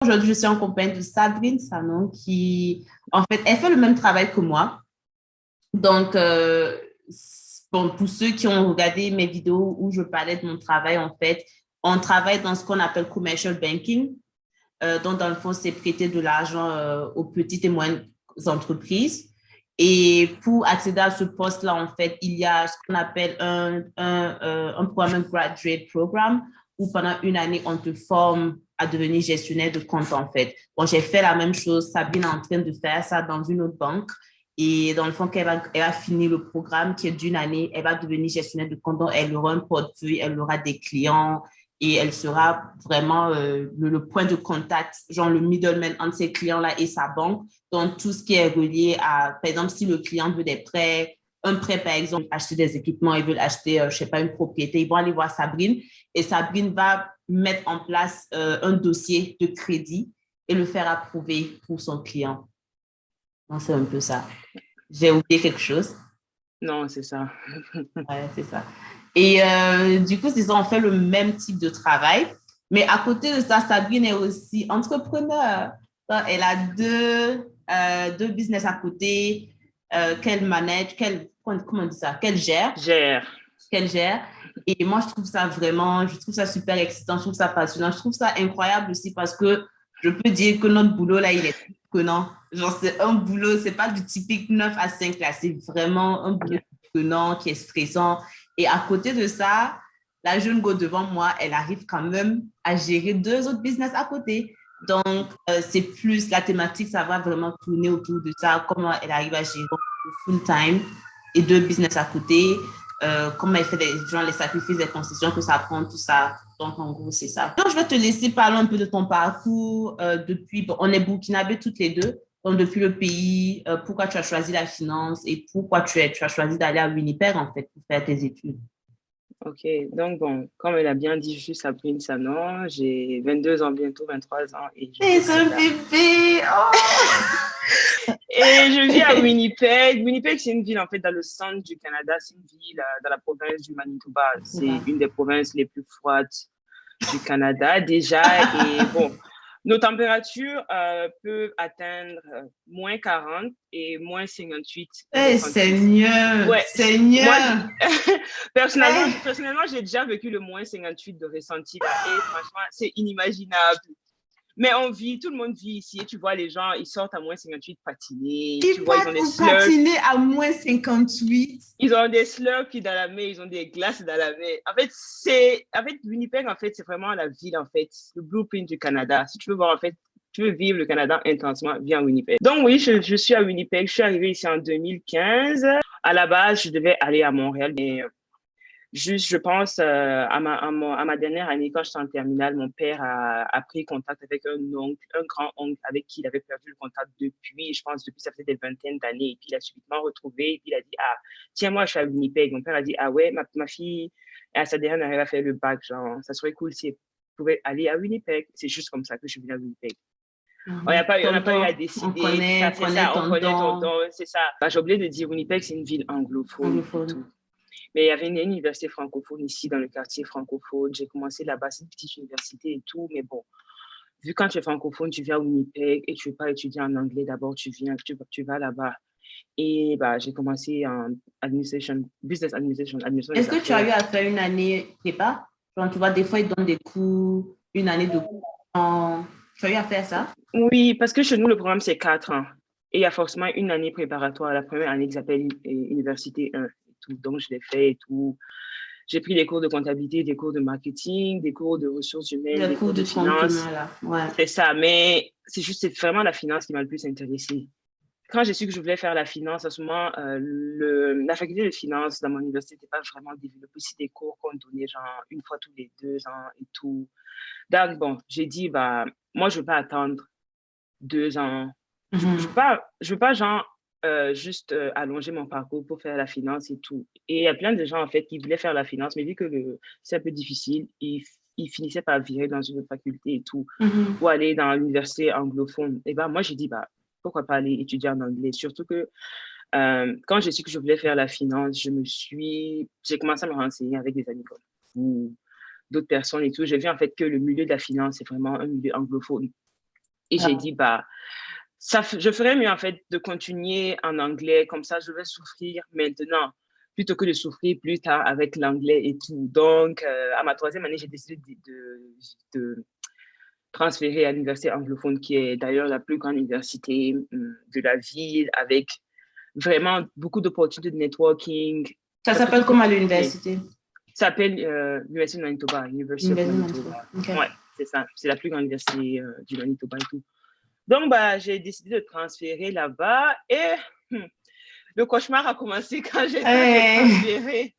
Aujourd'hui, je suis en compagnie de Sabrine Sanon qui, en fait, elle fait le même travail que moi. Donc, bon, pour ceux qui ont regardé mes vidéos où je parlais de mon travail, en fait, on travaille dans ce qu'on appelle commercial banking. Donc, dans le fond, c'est prêter de l'argent aux petites et moyennes entreprises. Et pour accéder à ce poste-là, en fait, il y a ce qu'on appelle un programme graduate program où pendant une année, on te forme à devenir gestionnaire de compte, en fait. Bon, j'ai fait la même chose. Sabine est en train de faire ça dans une autre banque. Et dans le fond, elle va finir le programme qui est d'une année, elle va devenir gestionnaire de compte. Donc, elle aura un portefeuille, elle aura des clients, et elle sera vraiment le point de contact, genre le middleman entre ces clients-là et sa banque. Donc, tout ce qui est relié à, par exemple, si le client veut des prêts, un prêt, par exemple, acheter des équipements, ils veulent acheter, je ne sais pas, une propriété, ils vont aller voir Sabrine et Sabrine va mettre en place un dossier de crédit et le faire approuver pour son client. Donc, c'est un peu ça. J'ai oublié quelque chose. Non, c'est ça. Ouais, c'est ça. Et du coup, c'est ça, on fait le même type de travail. Mais à côté de ça, Sabine est aussi entrepreneur. Donc, elle a deux business à côté qu'elle manage, comment on dit ça, Gère. qu'elle gère. Et moi, je trouve ça super excitant, je trouve ça passionnant, je trouve ça incroyable aussi parce que je peux dire que notre boulot, là, il est prenant. Genre, c'est un boulot, c'est pas du typique 9 à 5 là, c'est vraiment un boulot prenant, qui est stressant. Et à côté de ça, la jeune go devant moi, elle arrive quand même à gérer deux autres business à côté. Donc, c'est plus la thématique, ça va vraiment tourner autour de ça, comment elle arrive à gérer full time et deux business à côté, comment elle fait genre, les sacrifices, les concessions que ça prend, tout ça. Donc, en gros, c'est ça. Donc, je vais te laisser parler un peu de ton parcours depuis, bon, on est burkinabé toutes les deux, donc depuis le pays, pourquoi tu as choisi la finance et pourquoi tu as choisi d'aller à Winnipeg, en fait, pour faire tes études. OK. Donc, bon, comme elle a bien dit, je suis Sabrine Sanon. J'ai 22 ans, bientôt 23 ans et je vis Et au c'est un Canada. bébé! Oh! Et je vis à Winnipeg. Winnipeg, c'est une ville, en fait, dans le centre du Canada. C'est une ville dans la province du Manitoba. C'est une des provinces les plus froides du Canada, déjà. Et bon, nos températures peuvent atteindre -40 et -58 de Hey, ressenti. Seigneur! Ouais, moi, Seigneur! personnellement, Hey! personnellement, j'ai déjà vécu le -58 de ressenti là, et franchement, c'est inimaginable. Mais on vit, tout le monde vit ici, et tu vois les gens, ils sortent à -58 patiner, tu vois, Vous patinez à -58. ils ont des Slurpees dans la main, ils ont des glaces dans la main. En fait, Winnipeg, en fait, c'est vraiment la ville, en fait, le blueprint du Canada. Si tu veux voir, en fait, tu veux vivre le Canada intensement, viens à Winnipeg. Donc oui, je suis à Winnipeg. Je suis arrivée ici en 2015. À la base, je devais aller à Montréal, mais juste, je pense, à ma dernière année, quand j'étais en terminale, mon père a pris contact avec un oncle, un grand-oncle avec qui il avait perdu le contact depuis, je pense, depuis ça faisait des vingtaines d'années. Et puis, il a subitement retrouvé, et puis il a dit, ah, tiens, moi, je suis à Winnipeg. Mon père a dit, ah ouais, ma fille, à sa dernière année, elle a fait le bac, genre, ça serait cool si elle pouvait aller à Winnipeg. C'est juste comme ça que je suis venue à Winnipeg. On n'a pas eu à Tonton, décider, c'est connaît ça, on connaît tonton tonton, c'est ça. Bah, j'ai oublié de dire, Winnipeg, c'est une ville anglophone et anglophone. tout. Mais il y avait une université francophone ici, dans le quartier francophone. J'ai commencé là-bas, c'est une petite université et tout. Mais bon, vu quand tu es francophone, tu viens à Winnipeg et tu veux pas étudier en anglais, d'abord tu vas là-bas. Et bah, j'ai commencé en business administration Est-ce des que tu as affaires. eu à faire une année prépa? Genre, tu vois, des fois, ils donnent des cours, une année de cours. Tu as eu à faire ça? Oui, parce que chez nous, le programme, c'est 4 ans. Et il y a forcément une année préparatoire, la première année qui s'appelle Université 1 et tout. Donc, je l'ai fait et tout. J'ai pris des cours de comptabilité, des cours de marketing, des cours de ressources humaines, Les des cours cours de de 30 finance. humains, là. Ouais. C'est ça, mais c'est vraiment la finance qui m'a le plus intéressée. Quand j'ai su que je voulais faire la finance, à ce moment, la faculté de finance dans mon université n'était pas vraiment développée. C'est des cours qu'on donnait genre une fois tous les 2 ans et tout. Donc, bon, j'ai dit, bah, moi, je ne veux pas attendre 2 ans. Mhm. Je veux pas genre, juste allonger mon parcours pour faire la finance et tout. Et il y a plein de gens, en fait, qui voulaient faire la finance, mais vu que c'est un peu difficile, ils finissaient par virer dans une autre faculté et tout, Mhm. ou aller dans l'université anglophone. Et ben, moi, j'ai dit, bah, pourquoi pas aller étudier en anglais? Surtout que quand j'ai su que je voulais faire la finance, j'ai commencé à me renseigner avec des amis comme vous, d'autres personnes et tout. J'ai vu en fait que le milieu de la finance, c'est vraiment un milieu anglophone. Et j'ai dit, bah, je ferais mieux, en fait, de continuer en anglais. Comme ça, je vais souffrir maintenant plutôt que de souffrir plus tard avec l'anglais et tout. Donc, à ma 3e année, j'ai décidé de transféré à l'université anglophone, qui est d'ailleurs la plus grande université de la ville, avec vraiment beaucoup d'opportunités de networking. Ça s'appelle comment à l'université? Ça s'appelle l'Université de Manitoba, University of Manitoba. Okay. Ouais, c'est ça. C'est la plus grande université du Manitoba et tout. Donc, bah, j'ai décidé de transférer là-bas et le cauchemar a commencé quand j'ai transféré.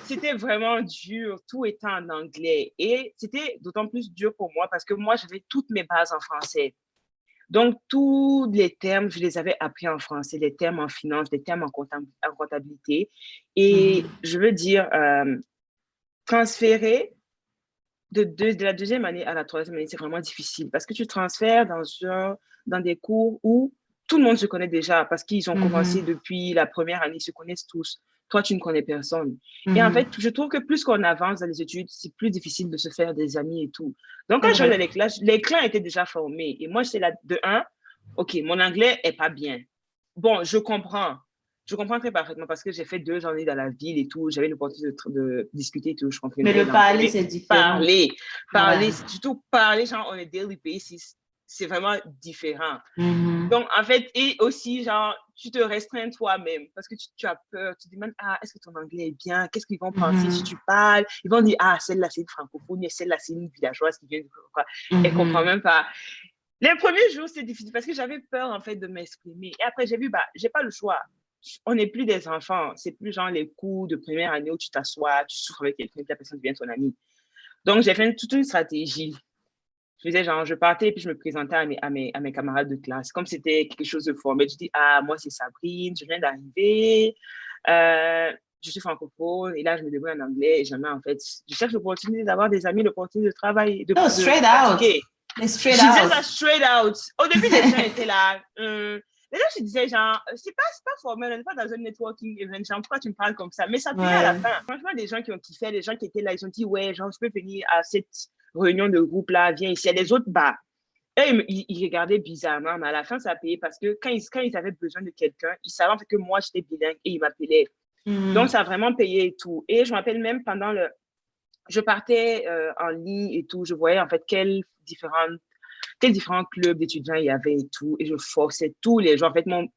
C'était vraiment dur, tout était en anglais. Et c'était d'autant plus dur pour moi parce que moi, j'avais toutes mes bases en français. Donc, tous les termes, je les avais appris en français, les termes en finance, les termes en comptabilité. Et je veux dire, transférer de la 2e année à la 3e année, c'est vraiment difficile parce que tu transfères dans des cours où tout le monde se connaît déjà parce qu'ils ont commencé depuis la première année, ils se connaissent tous. Toi, tu ne connais personne. Et en fait, je trouve que plus qu'on avance dans les études, c'est plus difficile de se faire des amis et tout. Donc, quand je vais dans les classes, les clans étaient déjà formés. Et moi, j'étais là de 1, OK, mon anglais est pas bien. Bon, je comprends. Je comprends très parfaitement parce que j'ai fait 2 journées dans la ville et tout. J'avais l'opportunité de discuter et tout. Je comprenais. Mais le parler, c'est différent. Parler, surtout parler genre on a daily basis, c'est vraiment différent. Donc, en fait, et aussi, genre, tu te restreins toi-même parce que tu as peur. Tu te demandes, est-ce que ton anglais est bien? Qu'est-ce qu'ils vont penser si tu parles? Ils vont dire, celle-là, c'est une francophone, celle-là, c'est une villageoise qui vient de quoi. Elle comprend même pas. Les premiers jours, c'est difficile parce que j'avais peur, en fait, de m'exprimer. Et après, j'ai vu, j'ai pas le choix. On n'est plus des enfants. C'est plus genre les cours de première année où tu t'assois, tu souffres avec quelqu'un, la personne devient ton ami. Donc, j'ai fait toute une stratégie. Je faisais genre, je partais et puis je me présentais à mes camarades de classe. Comme c'était quelque chose de formel, je dis, moi, c'est Sabrine, je viens d'arriver, je suis francophone, et là, je me débrouille en anglais, et jamais, en fait, je cherche l'opportunité d'avoir des amis, l'opportunité de travailler, de straight pratiquer. out. Straight je disais out. ça straight out. Au début, les gens étaient là. Les gens, je disais, genre, c'est pas formel, on n'est pas dans un networking event, genre, pourquoi tu me parles comme ça? Mais ça payait à la fin. Franchement, les gens qui ont kiffé, les gens qui étaient là, ils ont dit, ouais, genre, tu peux venir à cette réunion de groupe là, viens ici. Et les autres, eux, ils regardaient bizarrement, mais à la fin, ça payait parce que quand ils avaient besoin de quelqu'un, ils savaient en fait que moi, j'étais bilingue et ils m'appelaient. Donc, ça a vraiment payé et tout. Et je m'appelle même pendant je partais en ligne et tout, je voyais en fait quels différents clubs d'étudiants il y avait et tout, et je forçais tous les jours. En fait, mon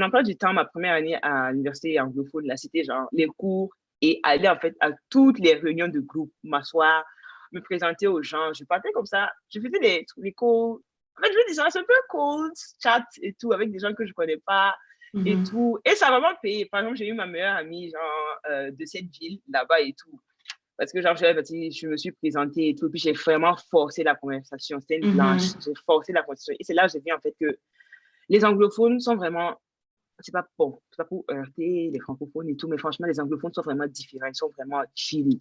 emploi du temps, ma première année à l'université anglophone, là, c'était genre les cours et aller en fait à toutes les réunions de groupe, m'asseoir, me présenter aux gens. Je partais comme ça, je faisais des cours. En fait, je veux dire, c'est un peu cold chat et tout avec des gens que je connais pas et tout. Et ça a vraiment payé. Par exemple, j'ai eu ma meilleure amie genre de cette ville là-bas et tout. Parce que genre, je me suis présentée et tout, puis j'ai vraiment forcé la conversation. C'était une blanche, j'ai forcé la conversation. Et c'est là que j'ai vu en fait que les anglophones sont vraiment, c'est pas pour heurter les francophones et tout, mais franchement, les anglophones sont vraiment différents, ils sont vraiment chill.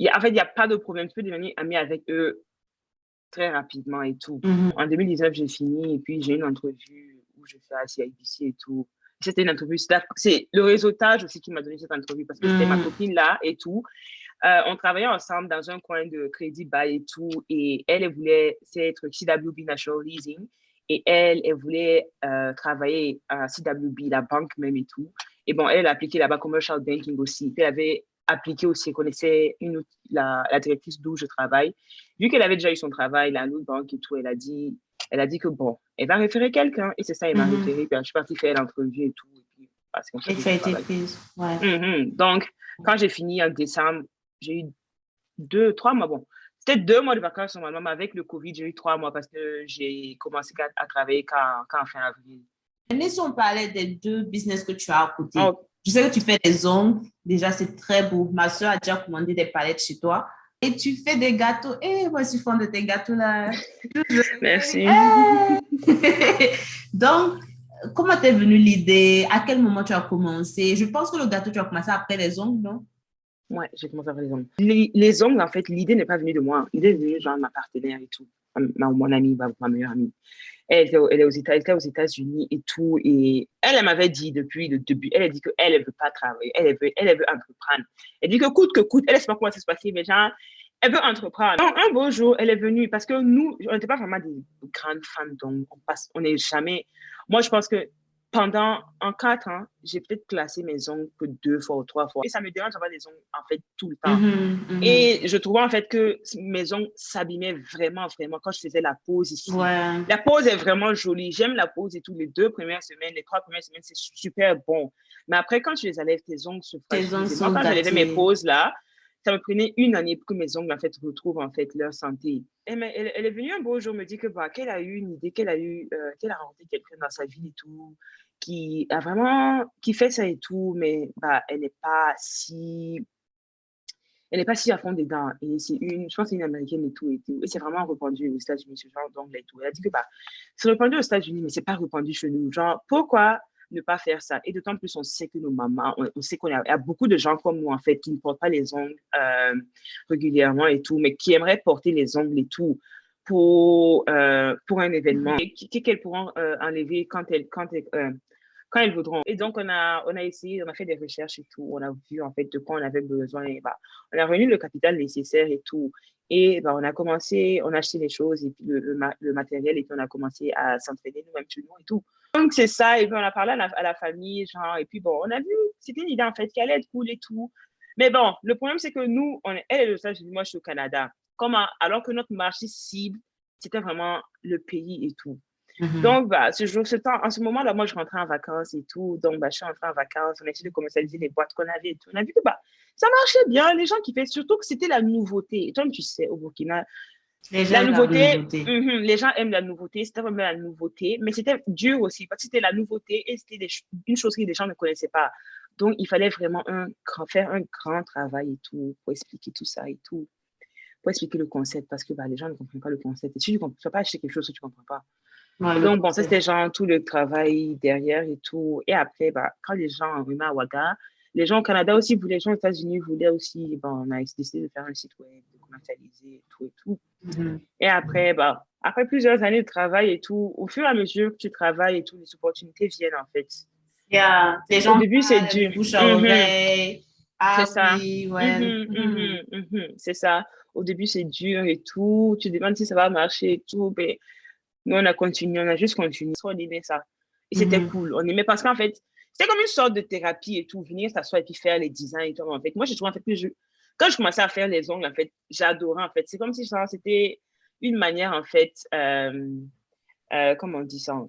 En fait, il n'y a pas de problème, tu peux devenir ami avec eux très rapidement et tout. En 2019, j'ai fini et puis j'ai une entrevue où je fais à CIBC et tout. C'était une entrevue, c'est le réseautage aussi qui m'a donné cette entrevue parce que c'était ma copine là et tout. On travaillait ensemble dans un coin de crédit bail et tout. Et elle voulait être CWB National Leasing. Et elle voulait travailler à CWB, la banque même et tout. Et bon, elle a appliqué là-bas Commercial Banking aussi. Elle avait appliqué aussi, elle connaissait la directrice d'où je travaille. Vu qu'elle avait déjà eu son travail, la autre banque et tout, elle a dit que bon, elle va référer quelqu'un. Et c'est ça, elle m'a référé. Puis je suis partie faire l'entrevue et tout. Et puis, c'est comme ça et tu as été prise. Ouais. Donc, quand j'ai fini en décembre, j'ai eu 3 mois. Bon, c'était 2 mois de vacances normalement, mais avec le Covid, j'ai eu 3 mois parce que j'ai commencé à travailler quand fin avril. Mais si on parlait des 2 business que tu as à côté, je sais que tu fais des ongles. Déjà, c'est très beau. Ma soeur a déjà commandé des palettes chez toi. Et tu fais des gâteaux. Moi, je suis fan de tes gâteaux là. Merci. Donc, comment t'es venue l'idée? À quel moment tu as commencé? Je pense que le gâteau, tu as commencé après les ongles, non? Ouais, j'ai commencé à faire les ongles. Les ongles, en fait, l'idée n'est pas venue de moi. L'idée est venue genre de ma partenaire et tout. Mon amie, ma meilleure amie. Elle était aux États-Unis et tout. Et elle m'avait dit depuis le début, elle a dit qu'elle ne veut pas travailler. Elle veut entreprendre. Elle dit que coûte, elle ne sait pas comment ça se passe, mais genre, Elle veut entreprendre. Donc, un beau jour, elle est venue parce que nous, on n'était pas vraiment des grandes fans d'ongles. On n'est jamais. Moi, je pense que en 4 ans, j'ai peut-être classé mes ongles que 2 fois ou 3 fois. Et ça me dérange d'avoir des ongles, en fait, tout le temps. Et je trouvais, en fait, que mes ongles s'abîmaient vraiment, vraiment quand je faisais la pose ici. Ouais. La pose est vraiment jolie. J'aime la pose et tout. Les 2 premières semaines, les 3 premières semaines, c'est super bon. Mais après, quand tu les enlèves, tes ongles se fragilisent. Moi, quand j'enlevais mes poses là, ça me prenait 1 année pour que mes ongles, en fait, retrouvent, en fait, leur santé. Elle est venue un beau jour me dire que, qu'elle a eu une idée, qu'elle a rencontré quelqu'un dans sa vie et tout, qui fait ça et tout, mais, elle n'est pas si à fond dedans. Et je pense que c'est une Américaine et tout et tout. Et c'est vraiment répandu aux États-Unis, ce genre d'anglais et tout. Elle a dit que, c'est répandu aux États-Unis, mais c'est pas répandu chez nous. Genre, pourquoi ne pas faire ça? Et d'autant plus, on sait que nos mamans, on sait qu'il y a beaucoup de gens comme nous, en fait, qui ne portent pas les ongles régulièrement et tout, mais qui aimeraient porter les ongles et tout pour un événement qu'elles pourront enlever quand elles voudront. Et donc, on a essayé, on a fait des recherches et tout. On a vu, en fait, de quoi on avait besoin. Et on a réuni le capital nécessaire et tout. Et on a commencé, on a acheté les choses et puis le matériel et puis on a commencé à s'entraîner nous-mêmes chez nous et tout. Donc, c'est ça. Et puis, on a parlé à la famille, genre. Et puis, on a vu, c'était une idée, en fait, qui allait être cool et tout. Mais bon, le problème, c'est que nous, elle est aux États-Unis, moi, je suis au Canada. Alors que notre marché cible, c'était vraiment le pays et tout. Donc, en ce moment-là, moi, je rentrais en vacances et tout. Donc, je suis rentrée en vacances. On a essayé de commercialiser les boîtes qu'on avait et tout. On a vu que ça marchait bien. Les gens kiffaient, surtout que c'était la nouveauté. Et toi, tu sais, au Burkina, la nouveauté, les gens aiment la nouveauté. C'était vraiment la nouveauté. Mais c'était dur aussi parce que c'était la nouveauté et c'était une chose que les gens ne connaissaient pas. Donc, il fallait vraiment faire un grand travail et tout pour expliquer tout ça et tout. Pour expliquer le concept parce que les gens ne comprennent pas le concept. Et si tu ne peux pas acheter quelque chose que tu ne comprends pas. Ouais, donc, ça, c'était genre tout le travail derrière et tout. Et après, quand les gens ont remis à Ouaga, les gens au Canada aussi voulaient, les gens aux États-Unis voulaient aussi, on a décidé de faire un site web, de commercialiser et tout et tout. Et après, après plusieurs années de travail et tout, au fur et à mesure que tu travailles et tout, les opportunités viennent en fait. Les gens au début, c'est dur. Bouche à oreille. C'est ça. Oui, ouais. C'est ça. Au début, c'est dur et tout. Tu te demandes si ça va marcher et tout. Mais nous, on a continué, on a juste continué. On aimait ça. Et c'était cool. On aimait parce qu'en fait, c'était comme une sorte de thérapie et tout. Venir s'asseoir et puis faire les designs et tout. En fait, moi, j'ai trouvé en fait que quand je commençais à faire les ongles, en fait, j'adorais en fait. C'est comme si c'était une manière en fait, comment on dit ça,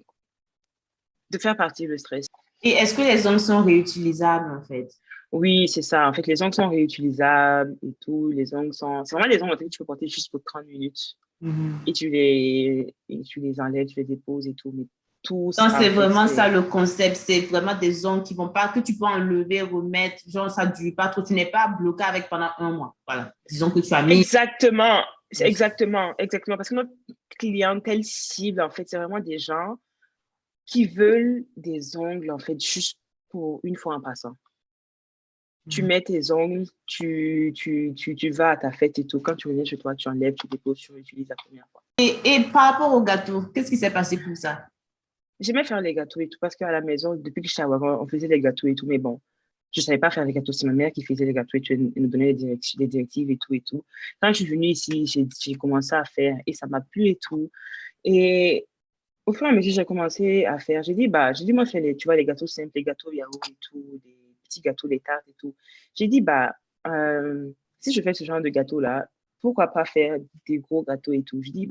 de faire partie du stress. Et est-ce que les ongles sont réutilisables en fait? Oui, c'est ça. En fait, les ongles sont réutilisables et tout. C'est vraiment des ongles en fait, que tu peux porter juste pour 30 minutes. Et tu les enlèves, tu les déposes et tout. Mais tout ça. Donc, c'est vraiment ça le concept. C'est vraiment des ongles que tu peux enlever, remettre. Genre, ça ne dure pas trop. Tu n'es pas bloqué avec pendant 1 mois. Voilà. Disons que tu as mis. Exactement. Exactement. Parce que notre clientèle cible, en fait, c'est vraiment des gens qui veulent des ongles, en fait, juste pour une fois en passant. Tu mets tes ongles, tu vas à ta fête et tout. Quand tu reviens chez toi, tu enlèves, tu déposes, tu réutilises la première fois. Et par rapport au gâteau, qu'est-ce qui s'est passé pour ça? J'aimais faire les gâteaux et tout parce qu'à la maison, depuis que j'étais à Ouaga, on faisait les gâteaux et tout. Mais bon, je ne savais pas faire les gâteaux. C'est ma mère qui faisait les gâteaux et tout. Elle nous donnait les directives et tout et tout. Quand je suis venue ici, j'ai commencé à faire et ça m'a plu et tout. Et au fur et à mesure, j'ai commencé à faire. J'ai dit, moi, je fais les gâteaux simples, les gâteaux yaourt et tout, des petits gâteaux, les tartes et tout. J'ai dit, si je fais ce genre de gâteau-là, pourquoi pas faire des gros gâteaux et tout? Je dis,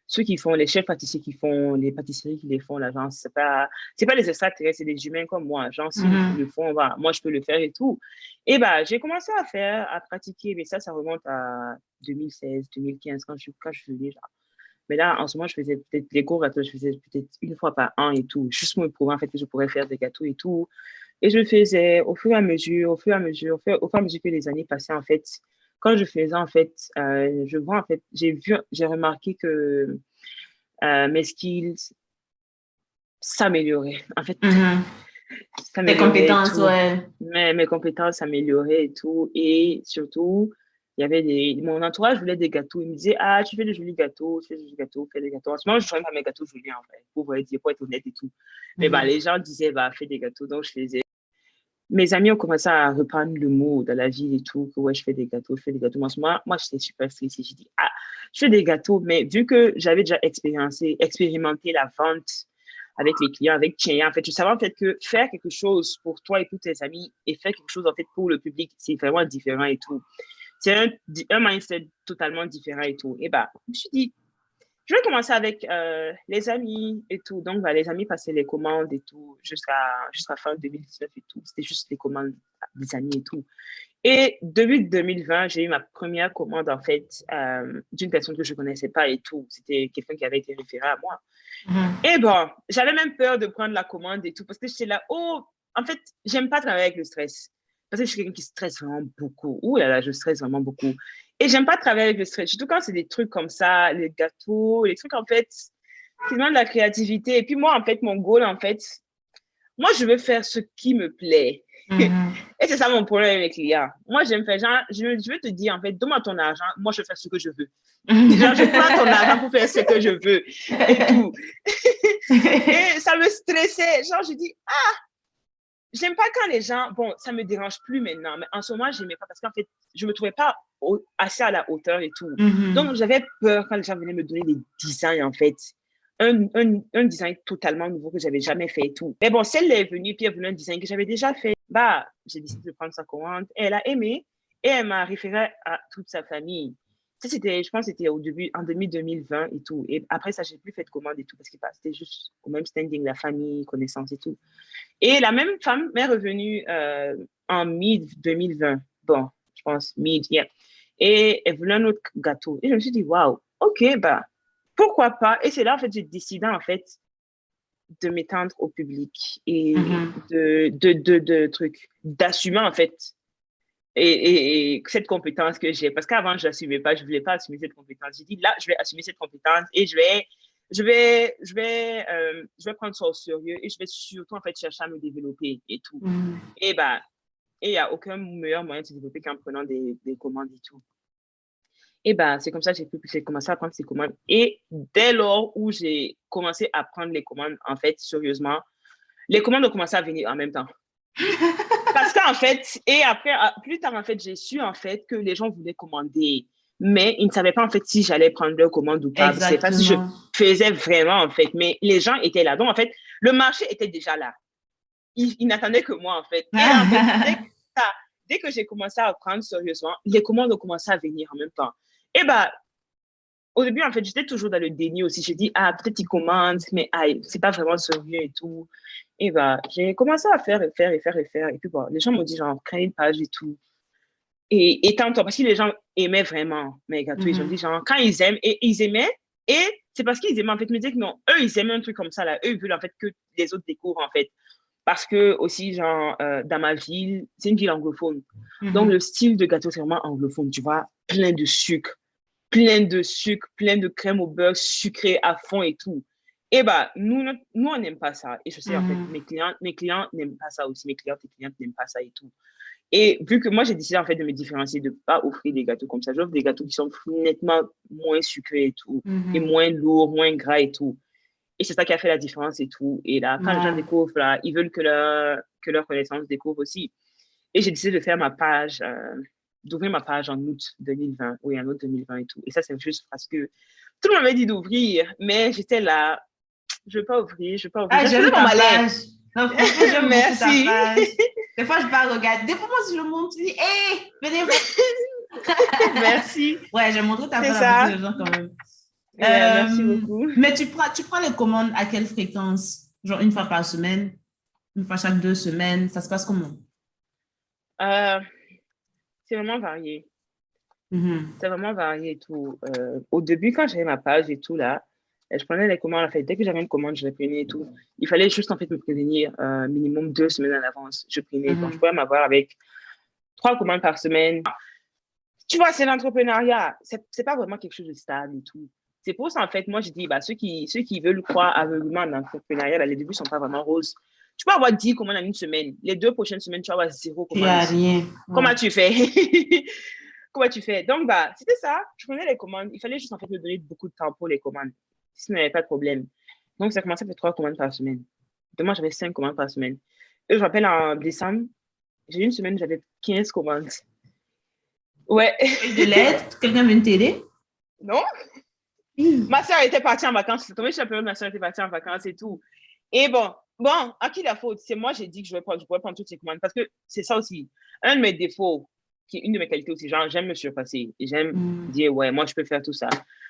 ceux qui font, les chefs pâtissiers qui font, les pâtisseries qui les font, là, genre, c'est pas les extraterrestres, c'est des humains comme moi. Genre, s'ils le font, moi, je peux le faire et tout. Et j'ai commencé à pratiquer, mais ça remonte à 2016, 2015, quand je suis venue, genre. Mais là, en ce moment, je faisais peut-être les gros gâteaux, je faisais peut-être 1 fois par an et tout, juste pour me prouver en fait que je pourrais faire des gâteaux et tout. Et je le faisais au fur et à mesure que les années passaient en fait. Quand je faisais en fait, je vois en fait, j'ai remarqué que mes skills s'amélioraient. En fait, tes compétences, ouais. Mes compétences s'amélioraient et tout. Et surtout, il y avait mon entourage voulait des gâteaux. Il me disait, tu fais de jolis gâteaux, fais des gâteaux. En ce moment, je ne fais pas mes gâteaux jolis, en fait, pour être honnête et tout. Mais les gens disaient, fais des gâteaux, donc je faisais. mes amis ont commencé à reprendre le mot dans la ville et tout, que ouais, je fais des gâteaux, je fais des gâteaux. Moi, j'étais super stressée. J'ai dit, ah, je fais des gâteaux, mais vu que j'avais déjà expérimenté la vente avec les clients, avec Tchènia, en fait, je savais en fait que faire quelque chose pour toi et tous tes amis et faire quelque chose en fait pour le public, c'est vraiment différent et tout. C'est un mindset totalement différent et tout. Et bah, je me suis dit, je vais commencer avec les amis et tout. Donc, bah, les amis passaient les commandes et tout jusqu'à fin 2019 et tout. C'était juste les commandes des amis et tout. Et début 2020, j'ai eu ma première commande, en fait, d'une personne que je ne connaissais pas et tout. C'était quelqu'un qui avait été référé à moi. Et bon, j'avais même peur de prendre la commande et tout parce que j'étais là, oh, en fait, j'aime pas travailler avec le stress. Parce que je suis quelqu'un qui stresse vraiment beaucoup. Ouh là là, je stresse vraiment beaucoup. Et j'aime pas travailler avec le stress. Surtout quand c'est des trucs comme ça, les gâteaux, les trucs en fait qui demandent de la créativité. Et puis moi, en fait, mon goal, en fait, moi, je veux faire ce qui me plaît. Et c'est ça mon problème avec les clients. Moi, j'aime faire, genre, je veux te dire, en fait, donne-moi ton argent, moi, je vais faire ce que je veux. Genre, je prends ton argent pour faire ce que je veux et tout. Et ça me stressait. Genre, je dis, ah, j'aime pas quand les gens, bon, ça me dérange plus maintenant, mais en ce moment, j'aimais pas parce qu'en fait, je me trouvais pas assez à la hauteur et tout. Donc, j'avais peur quand les gens venaient me donner des designs, en fait. Un design totalement nouveau que j'avais jamais fait et tout. Mais bon, celle est venue, puis elle voulait un design que j'avais déjà fait. Bah, j'ai décidé de prendre sa commande. Elle a aimé et elle m'a référé à toute sa famille. Ça, c'était, je pense, c'était au début, en 2020 et tout. Et après ça, j'ai plus fait de commande et tout parce que bah, c'était juste au même standing, la famille, connaissance et tout. Et la même femme m'est revenue en mid-2020. Bon, je pense, yeah. Et elle voulait un autre gâteau. Et je me suis dit, waouh, ok, bah, pourquoi pas? Et c'est là, en fait, j'ai décidé, en fait, de m'étendre au public et de trucs, d'assumer, en fait, et cette compétence que j'ai. Parce qu'avant, je n'assumais pas, je ne voulais pas assumer cette compétence. J'ai dit, là, je vais assumer cette compétence et je vais prendre ça au sérieux et je vais surtout, en fait, chercher à me développer et tout. Et bah, et il n'y a aucun meilleur moyen de se développer qu'en prenant des commandes et tout. Et bah, c'est comme ça que j'ai commencé à prendre ces commandes. Et dès lors où j'ai commencé à prendre les commandes, en fait, sérieusement, les commandes ont commencé à venir en même temps. Parce qu'en fait, et après, plus tard, en fait, j'ai su, en fait, que les gens voulaient commander, mais ils ne savaient pas, en fait, si j'allais prendre leur commande ou pas. C'est pas si je faisais vraiment, en fait, mais les gens étaient là. Donc, en fait, le marché était déjà là. Ils n'attendaient que moi, en fait. Et en fait, dès que j'ai commencé à prendre sérieusement, les commandes ont commencé à venir en même temps. Et bah, au début, en fait, j'étais toujours dans le déni aussi. J'ai dit, ah, peut-être ils commandent, mais c'est pas vraiment sérieux et tout. Et bah, j'ai commencé à faire et faire et faire et faire. Et puis, bon, les gens m'ont dit, genre, crée une page et tout. Et tant parce que les gens aimaient vraiment mes gâteaux. Ils ont dit, genre, quand ils aiment, et ils aimaient, et c'est parce qu'ils aimaient, en fait, me dire que non, eux, ils aiment un truc comme ça, là. Eux, ils veulent, en fait, que les autres découvrent, en fait. Parce que, aussi, genre, dans ma ville, c'est une ville anglophone. Donc, le style de gâteau, c'est vraiment anglophone, tu vois, plein de sucre, plein de crème au beurre sucré à fond et tout. Et bah, nous on n'aime pas ça. Et je sais, en fait, mes clients n'aiment pas ça aussi. Mes clientes et clientes n'aiment pas ça et tout. Et vu que moi, j'ai décidé, en fait, de me différencier, de ne pas offrir des gâteaux comme ça. J'offre des gâteaux qui sont nettement moins sucrés et tout, et moins lourds, moins gras et tout. Et c'est ça qui a fait la différence et tout. Et là, quand les gens découvrent, là, ils veulent que leur connaissance découvre aussi. Et j'ai décidé de faire ma page, d'ouvrir ma page en août 2020, oui, en août 2020 et tout. Et ça, c'est juste parce que tout le monde m'avait dit d'ouvrir, mais j'étais là, je ne veux pas ouvrir, je ne veux pas ouvrir. Ah, j'aime ta page. Non, franchement, j'aime beaucoup ta Merci. page. Des fois, je vais regarder. Des fois, moi, si je montre, je dis, hé, venez voir. Merci. Ouais, j'ai montré ta page à beaucoup de gens quand même. Merci beaucoup. Mais tu prends les commandes à quelle fréquence? Genre une fois par semaine, une fois chaque 2 semaines, ça se passe comment? C'est vraiment varié. C'est vraiment varié et tout. Au début, quand j'avais ma page et tout, là, je prenais les commandes. En fait, dès que j'avais une commande, je les prenais et tout. Il fallait juste, en fait, me prévenir minimum 2 semaines à l'avance. Je prenais. Donc, je pouvais m'avoir avec 3 commandes par semaine. Tu vois, c'est l'entrepreneuriat. C'est pas vraiment quelque chose de stable et tout. C'est pour ça, en fait, moi, je dis, bah, ceux qui veulent croire aveuglément dans l'entrepreneuriat, bah, les débuts sont pas vraiment roses. Tu peux avoir 10 commandes en une semaine. Les 2 prochaines semaines, tu vas avoir 0 commande. Il n'y a rien. Ouais. Comment tu fais? Comment tu fais? Donc, bah, c'était ça. Je prenais les commandes. Il fallait juste, en fait, me donner beaucoup de temps pour les commandes. Sinon, il n'y avait pas de problème. Donc, ça commençait à faire 3 commandes par semaine. Demain, j'avais 5 commandes par semaine. Et je rappelle, en décembre, J'ai eu une semaine, j'avais 15 commandes. Ouais. De l'aide, quelqu'un vient t'aider? Non? Oui. Ma soeur était partie en vacances. C'est tombé sur la période, ma soeur était partie en vacances et tout. Et bon, à qui la faute? C'est moi, j'ai dit que je pourrais prendre toutes ces commandes parce que c'est ça aussi. Un de mes défauts, qui est une de mes qualités aussi, genre, j'aime me surpasser et j'aime dire, ouais, moi, je peux faire tout ça.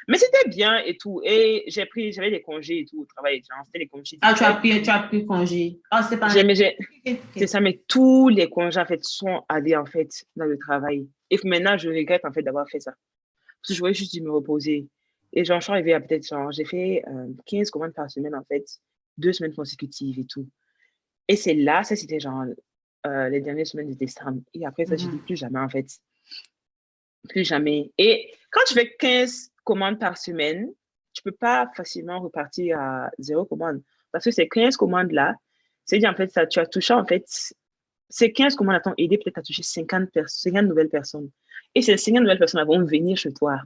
Mais c'était bien et tout. Et j'avais des congés et tout au travail. Genre, c'était des congés. Ah, tu as pris congé. Ah, c'est pas un... C'est ça, mais tous les congés, en fait, sont allés, en fait, dans le travail. Et maintenant, je regrette, en fait, d'avoir fait ça. Parce que je voulais juste me reposer. Et genre, je suis arrivée à peut-être, genre, j'ai fait 15 commandes par semaine, en fait, 2 semaines consécutives et tout. Et c'est là, ça, c'était genre les dernières semaines de décembre. Et après ça, j'ai dit plus jamais, en fait. Plus jamais. Et quand tu fais 15 commandes par semaine, tu peux pas facilement repartir à 0 commande. Parce que ces 15 commandes-là, c'est-à-dire, en fait, ça, tu as touché, en fait, ces 15 commandes t'ont aidé peut-être à toucher 50 nouvelles personnes. Et ces 50 nouvelles personnes vont venir chez toi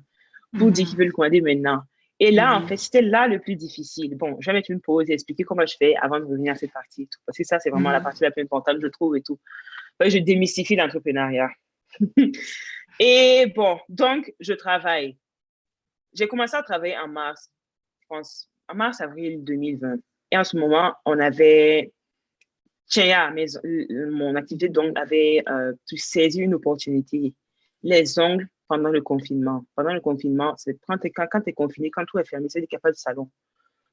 pour dire qu'ils veulent commander maintenant. Et là, en fait, c'était là le plus difficile. Bon, je vais mettre une pause et expliquer comment je fais avant de revenir à cette partie et tout. Parce que ça, c'est vraiment la partie la plus importante, je trouve, et tout. Je démystifie l'entrepreneuriat. Et bon, donc, je travaille. J'ai commencé à travailler en mars, je pense, en mars-avril 2020. Et en ce moment, on avait... Tiens, mon activité donc avait saisi une opportunité. Les ongles pendant le confinement. Pendant le confinement, c'est quand tu es confiné, quand tout est fermé, c'est qu'il n'y a pas de salon.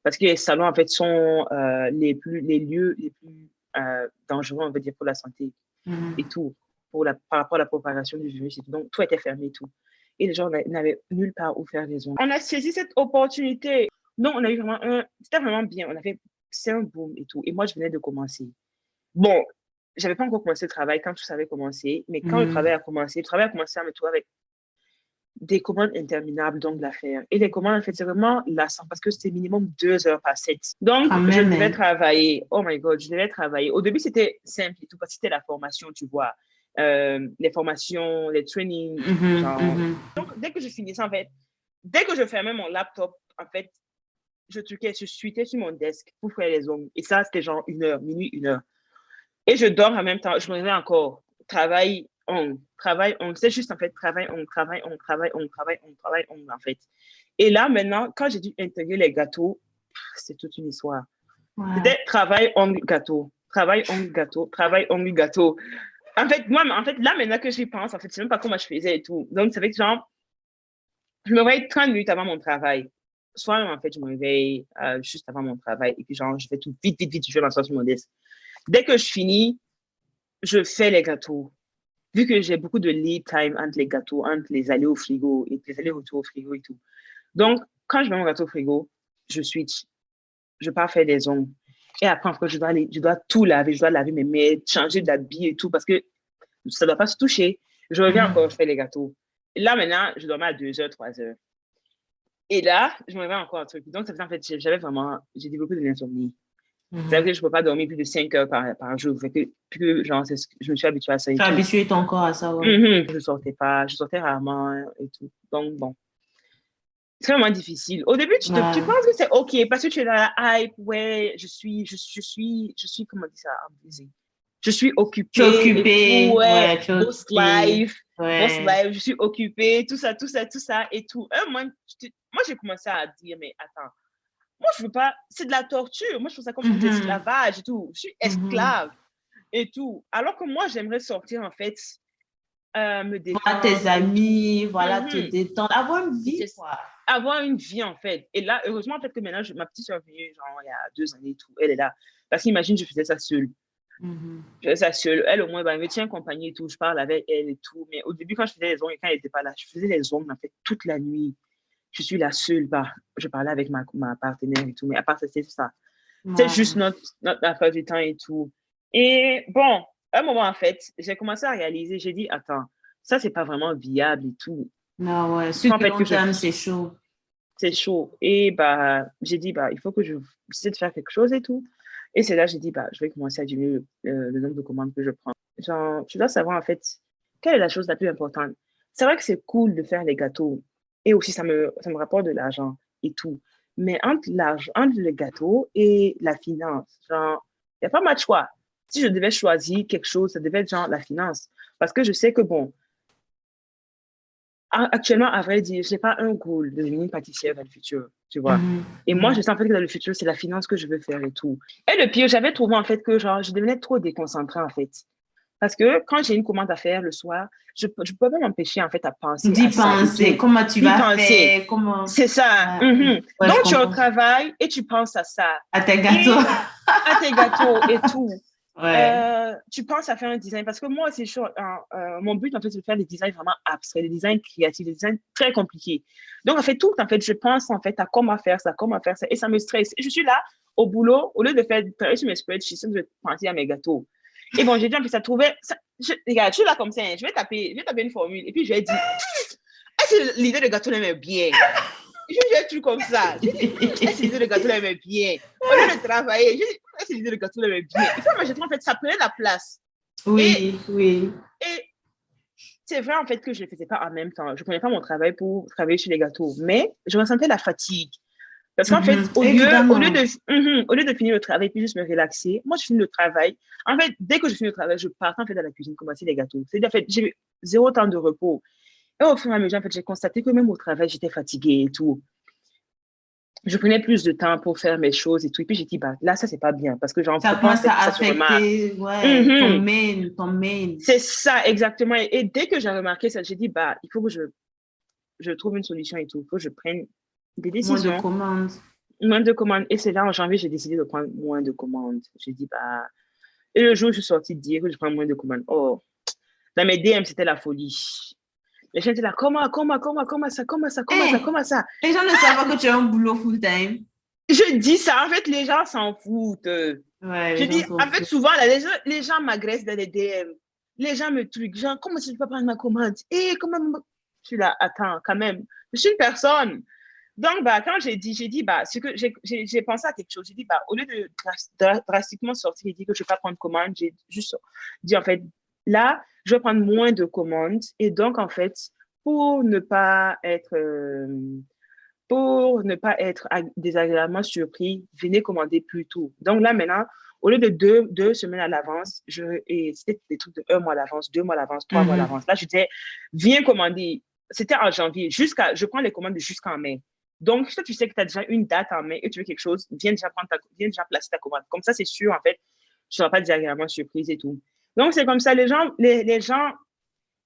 Parce que les salons, en fait, sont les lieux les plus dangereux, on veut dire, pour la santé et tout, par rapport à la propagation du virus. Donc, tout était fermé et tout. Et les gens n'avaient nulle part où faire les ongles. On a saisi cette opportunité. Non, on a eu vraiment c'était vraiment bien. C'est un boom et tout. Et moi, je venais de commencer. Bon, j'avais pas encore commencé le travail quand tout ça avait commencé, mais quand le travail a commencé à me trouver avec des commandes interminables d'ongles à faire. Et les commandes, en fait, c'est vraiment lassant parce que c'était minimum 2 heures par set. Donc, je devais travailler. Oh my God, je devais travailler. Au début, c'était simple et tout parce que c'était la formation, tu vois. Les formations, les trainings, genre. Donc, dès que je finissais, en fait, dès que je fermais mon laptop, en fait, je suivais sur mon desk pour faire les ongles. Et ça, c'était genre 1 heure, minuit, 1 heure. Et je dors en même temps. Je me réveille encore. Travail, on. C'est juste, en fait, travail, on, en fait. Et là, maintenant, quand j'ai dû intégrer les gâteaux, c'est toute une histoire. Ouais. C'était travail, on, gâteau. Travail, on, gâteau. Travail, on, gâteau. En fait, là, maintenant que j'y pense, en fait, je ne sais même pas comment je faisais et tout. Donc, ça fait que, genre, je me réveille 30 minutes avant mon travail. Soit, en fait, je me réveille juste avant mon travail. Et puis, genre, je fais tout vite, je vais m'asseoir sur mon desk. Dès que je finis, je fais les gâteaux. Vu que j'ai beaucoup de lead time entre les gâteaux, entre les allées au frigo et les allers-retours au frigo et tout. Donc, quand je mets mon gâteau au frigo, je switch. Je pars faire des ongles. Et après, je dois tout laver. Je dois laver mes mains, changer d'habit et tout parce que ça ne doit pas se toucher. Je reviens encore, je fais les gâteaux. Et là, maintenant, je dormais à 2 heures, 3 heures. Et là, je me réveille encore un truc. Donc, ça fait en fait, j'ai développé de l'insomnie. C'est-à-dire que je ne peux pas dormir plus de 5 heures par jour. Genre, je me suis habituée à ça. Tu as habitué ton corps à ça, ouais. Je sortais rarement et tout. Donc, bon. C'est vraiment difficile. Au début, tu penses que c'est OK parce que tu es dans la hype. Ouais, je suis, comment dire ça en brésil? Je suis occupée. Tu es occupée. Ouais, boss life. Je suis occupée. Tout ça et tout. Moi, j'ai commencé à dire, mais attends. Moi, je veux pas. C'est de la torture. Moi, je trouve ça comme de l'esclavage et tout. Je suis esclave et tout. Alors que moi, j'aimerais sortir, en fait, me détendre. Voir tes amis, voilà, te détendre. Avoir une vie, quoi. Avoir une vie, en fait. Et là, heureusement, en fait, que maintenant, ma petite soeur est venue, genre, il y a 2 années et tout. Elle est là. Parce qu'imagine, je faisais ça seule. Je faisais ça seule. Elle, au moins, elle me tient compagnie et tout. Je parle avec elle et tout. Mais au début, quand je faisais les ongles et quand elle n'était pas là, je faisais les ongles, en fait, toute la nuit. Je suis la seule, je parlais avec ma partenaire et tout, mais à part ça, c'est ça. C'est juste notre affaire du temps et tout. Et bon, à un moment, en fait, j'ai commencé à réaliser, j'ai dit, attends, ça, c'est pas vraiment viable et tout. Non, ouais, sur le long terme, c'est chaud. C'est chaud. Et j'ai dit, il faut que je essaie de faire quelque chose et tout. Et c'est là, j'ai dit, je vais commencer à diminuer le nombre de commandes que je prends. Genre, tu dois savoir, en fait, quelle est la chose la plus importante. C'est vrai que c'est cool de faire les gâteaux. Et aussi, ça me rapporte de l'argent et tout. Mais entre le gâteau et la finance, genre, il n'y a pas mal de choix. si je devais choisir quelque chose, ça devait être genre la finance. Parce que je sais que, bon, actuellement, à vrai dire, je n'ai pas un goal de devenir pâtissière dans le futur, tu vois. Et moi, je sais en fait que dans le futur, c'est la finance que je veux faire et tout. Et le pire, j'avais trouvé en fait que genre, je devenais trop déconcentrée en fait. Parce que quand j'ai une commande à faire le soir, je ne peux pas m'empêcher en fait à penser D'y à ça et penser, tout. comment tu D'y vas penser. faire, comment... C'est ça. Ouais, ouais, Donc, je tu es au comprends. travail et tu penses à ça. À tes Et gâteaux. à tes gâteaux et tout. Ouais. Tu penses à faire un design parce que moi, c'est chaud. Mon but, en fait, c'est de faire des designs vraiment abstraits, des designs créatifs, des designs très compliqués. Donc, en fait, tout, en fait, je pense, en fait, à comment faire ça, et ça me stresse. Et je suis là, au boulot, au lieu de faire, travailler sur mes spreadsheets, je vais penser à mes gâteaux. Et bon, j'ai dit, en fait, ça trouvait, regarde, je suis là comme ça, hein, je vais taper une formule, et puis je vais dire, est-ce que l'idée de gâteau là m'est bien? Je dis un truc comme ça. Je dis, est-ce que l'idée de gâteau là m'est bien? Au lieu de travailler, je dis, est-ce que l'idée de gâteau là m'est bien? Et puis, moi, je trouve, en fait, ça prenait la place. Et, Oui, oui. et c'est vrai, en fait, que je ne le faisais pas en même temps. Je ne prenais pas mon travail pour travailler sur les gâteaux, mais je ressentais la fatigue. Parce qu'en fait, Évidemment. au lieu de finir le travail puis juste me relaxer, moi, je finis le travail. En fait, dès que je finis le travail, je pars en fait, dans la cuisine commencer les gâteaux. C'est-à-dire, en fait, j'ai zéro temps de repos. Et au fur et à mesure, en fait, j'ai constaté que même au travail, j'étais fatiguée et tout. Je prenais plus de temps pour faire mes choses et tout. Et puis, j'ai dit, bah, là, ça, c'est pas bien parce que, genre, Ça faut pas, en commence fait, à que ça se remarque. affecter, ouais, ton Mhm. main, ton main. C'est ça, exactement. Et dès que j'ai remarqué ça, j'ai dit, bah, il faut que je trouve une solution et tout. Il faut que je prenne des Moins de décisions, commandes. moins de commandes. Et c'est là, en janvier, j'ai décidé de prendre moins de commandes. J'ai dit, bah, et le jour où je suis sortie de dire que je prends moins de commandes, oh, dans mes DM, c'était la folie. Les gens étaient là, Eh, comment ça? les gens ne savent pas que tu as un boulot full-time. Je dis ça, en fait, les gens s'en foutent. Ouais, Je les gens dis, s'en en fait, foutent. souvent, là, les gens m'agressent dans les DM. Les gens me truquent, genre, comment si je peux prendre ma commande? Et comment... Je suis là, attends, quand même, je suis une personne. Donc, bah, quand j'ai dit, bah, ce que j'ai pensé à quelque chose. J'ai dit, bah, au lieu de drastiquement sortir et dire que je ne vais pas prendre commande, j'ai juste dit, en fait, là, je vais prendre moins de commandes. Et donc, en fait, pour ne pas être, pour ne pas être désagréablement surpris, venez commander plus tôt. Donc là, maintenant, au lieu de deux semaines à l'avance, et c'était des trucs de 1 mois à l'avance, 2 mois à l'avance, 3 mois à l'avance. Là, je disais, viens commander. C'était en janvier, je prends les commandes jusqu'en mai. Donc, si tu sais que tu as déjà une date en mai et tu veux quelque chose, viens déjà placer ta commande. Comme ça, c'est sûr, en fait, tu ne seras pas désagréablement surprise et tout. Donc, c'est comme ça, les gens qui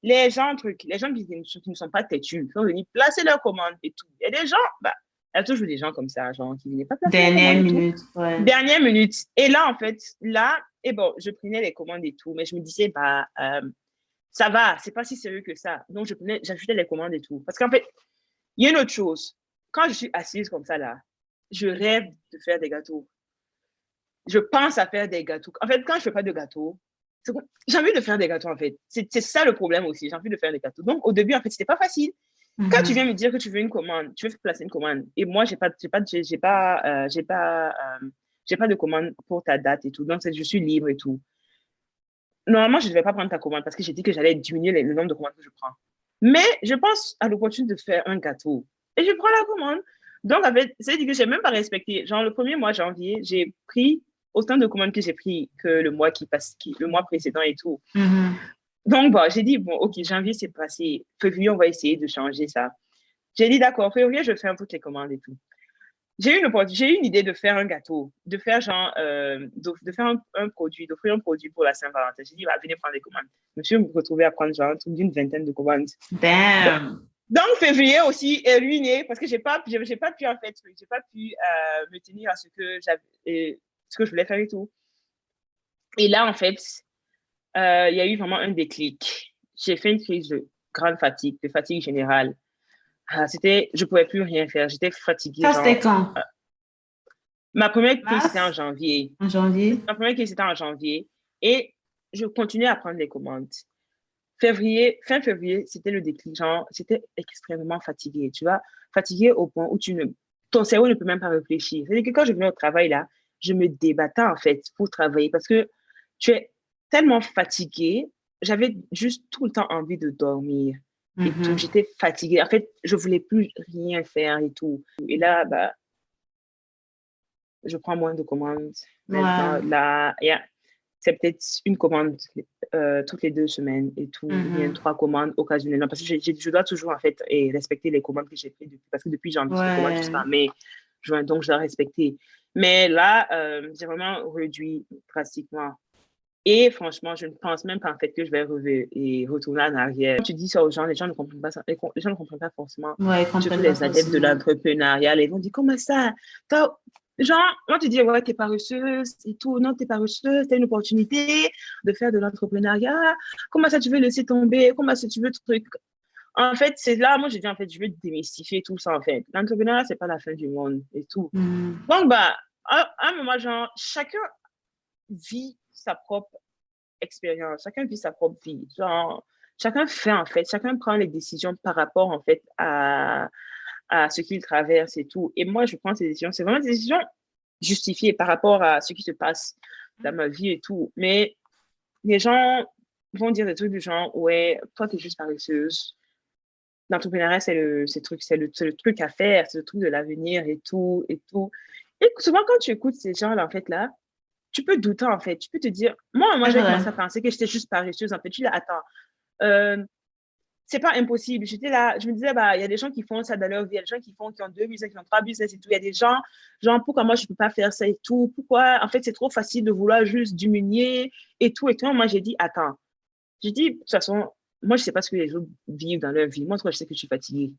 ne sont pas têtus, qui sont venus placer leurs commandes et tout. Il y a des gens, bah, il y a toujours des gens comme ça, genre, qui ne venaient pas placer leurs commandes Dernière et tout. minute, ouais. Dernière minute. Et là, en fait, là, et bon, je prenais les commandes et tout, mais je me disais, bah, ça va, c'est pas si sérieux que ça. Donc, j'ajoutais les commandes et tout. Parce qu'en fait, il y a une autre chose. Quand je suis assise comme ça, là, je rêve de faire des gâteaux. Je pense à faire des gâteaux. En fait, quand je fais pas de gâteaux, j'ai envie de faire des gâteaux, en fait. C'est ça le problème aussi. J'ai envie de faire des gâteaux. Donc, au début, en fait, c'était pas facile. Quand tu viens me dire que tu veux une commande, tu veux placer une commande, et moi, j'ai pas de commande pour ta date et tout. Donc, je suis libre et tout. Normalement, je ne devais pas prendre ta commande parce que j'ai dit que j'allais diminuer le nombre de commandes que je prends. Mais je pense à l'opportunité de faire un gâteau. Et je prends la commande. Donc, en fait, c'est-à-dire que je n'ai même pas respecté. Genre, le premier mois, janvier, j'ai pris autant de commandes que j'ai pris que le mois le mois précédent et tout. Donc, bon, j'ai dit, bon, OK, janvier, c'est passé. Février, on va essayer de changer ça. J'ai dit, d'accord, février, je fais toutes les commandes et tout. J'ai eu une idée de faire un gâteau, de faire genre, de faire un produit, d'offrir un produit pour la Saint-Valentin. J'ai dit, bah, venez prendre des commandes. Je me suis retrouvée à prendre genre un truc d'une vingtaine de commandes. Damn. Donc, février aussi est ruiné parce que j'ai pas pu, en fait, j'ai pas pu me tenir à ce que ce que je voulais faire et tout. Et là, en fait, il y a eu vraiment un déclic. J'ai fait une crise de fatigue générale. Je pouvais plus rien faire. J'étais fatiguée, Ça, c'était genre. quand? Ma première crise, c'était en Mars? janvier. En janvier? Ma première crise, c'était en janvier. Et je continuais à prendre les commandes. Fin février, c'était le déclic. Genre, c'était extrêmement fatigué. Tu vois, fatigué au point où ton cerveau ne peut même pas réfléchir. C'est-à-dire que quand je venais au travail, là, je me débattais, en fait, pour travailler parce que tu es tellement fatigué. J'avais juste tout le temps envie de dormir et tout. J'étais fatiguée. En fait, je voulais plus rien faire et tout. Et là, bah, je prends moins de commandes. Maintenant, Ouais. là, c'est peut-être une commande toutes les 2 semaines et tout, ou bien 3 commandes occasionnellement, parce que je dois toujours, en fait, respecter les commandes que j'ai prises parce que depuis janvier, je commande jusqu'à mai, juin, donc je dois respecter. Mais là, j'ai vraiment réduit drastiquement. Et franchement, je ne pense même pas en fait que je vais retourner en arrière. Quand tu dis ça aux gens, les gens ne comprennent pas ça. Les gens ne comprennent pas forcément. Surtout les adeptes de l'entrepreneuriat. Ils vont dire, comment ça? Genre, moi, tu dis, ouais, t'es paresseuse et tout. Non, t'es paresseuse, t'as une opportunité de faire de l'entrepreneuriat. Comment ça, tu veux laisser tomber? Comment ça, tu veux truc? En fait, c'est là, moi, j'ai dit, en fait, je veux démystifier tout ça, en fait. L'entrepreneuriat, c'est pas la fin du monde et tout. Donc, bah, à un moment, genre, chacun vit sa propre expérience, chacun vit sa propre vie. Genre, chacun fait, en fait, chacun prend les décisions par rapport, en fait, à ce qu'il traverse et tout. Et moi, je prends ces décisions. C'est vraiment des décisions justifiées par rapport à ce qui se passe dans ma vie et tout. Mais les gens vont dire des trucs du genre, ouais, toi, t'es juste paresseuse. L'entrepreneuriat, c'est le truc à faire, c'est le truc de l'avenir et tout, et tout. Et souvent, quand tu écoutes ces gens-là, en fait, là, tu peux douter, en fait. Tu peux te dire, moi, j'ai commencé à penser que j'étais juste paresseuse, en fait. Tu dis, attends, c'est pas impossible. J'étais là, je me disais, bah, il y a des gens qui font ça dans leur vie, il y a des gens qui ont 2 business, qui ont 3 business et tout. Il y a des gens, genre, pourquoi moi, je peux pas faire ça et tout? Pourquoi, en fait, c'est trop facile de vouloir juste diminuer et tout. Et tout. Moi, j'ai dit, attends. J'ai dit, de toute façon, moi, je sais pas ce que les autres vivent dans leur vie. Moi, je sais que je suis fatiguée.